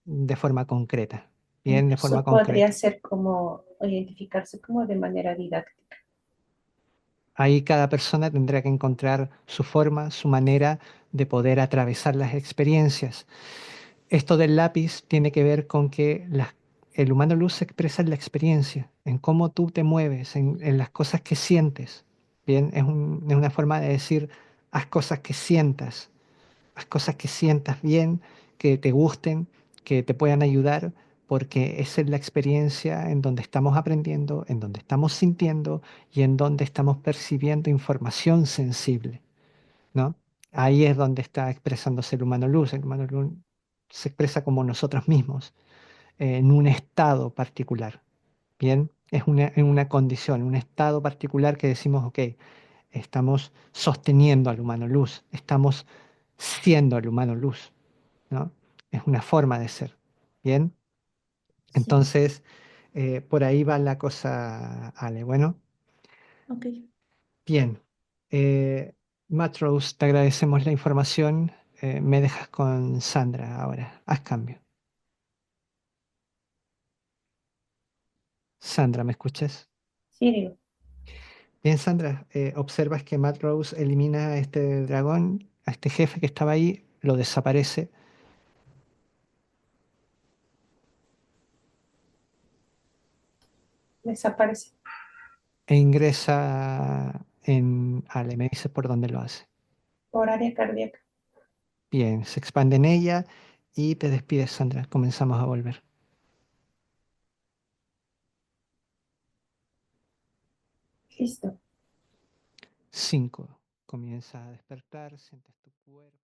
de forma concreta. Bien, de forma Incluso podría concreta. ser como o identificarse como de manera didáctica. Ahí cada persona tendrá que encontrar su forma, su manera de poder atravesar las experiencias. Esto del lápiz tiene que ver con que el humano luz se expresa en la experiencia, en cómo tú te mueves, en las cosas que sientes. Bien, es una forma de decir, haz cosas que sientas, haz cosas que sientas bien, que te gusten, que te puedan ayudar, porque esa es la experiencia en donde estamos aprendiendo, en donde estamos sintiendo y en donde estamos percibiendo información sensible, ¿no? Ahí es donde está expresándose el humano luz. El humano luz se expresa como nosotros mismos, en un estado particular. Bien, es en una condición, un estado particular que decimos, ok, estamos sosteniendo al humano luz, estamos siendo el humano luz, ¿no? Es una forma de ser. Bien, Sí, entonces por ahí va la cosa, Ale. Bueno, ok. bien. Matt Rose, te agradecemos la información. Me dejas con Sandra ahora. Haz cambio. Sandra, ¿me escuchas? Sí, digo, Bien, Sandra, observas que Matt Rose elimina a este dragón, a este jefe que estaba ahí, lo desaparece desaparece e ingresa en Ale. Me dices por dónde lo hace. por área cardíaca. Bien, se expande en ella y te despides, Sandra. Comenzamos a volver. Listo. 5. Comienza a despertar, sientes tu cuerpo.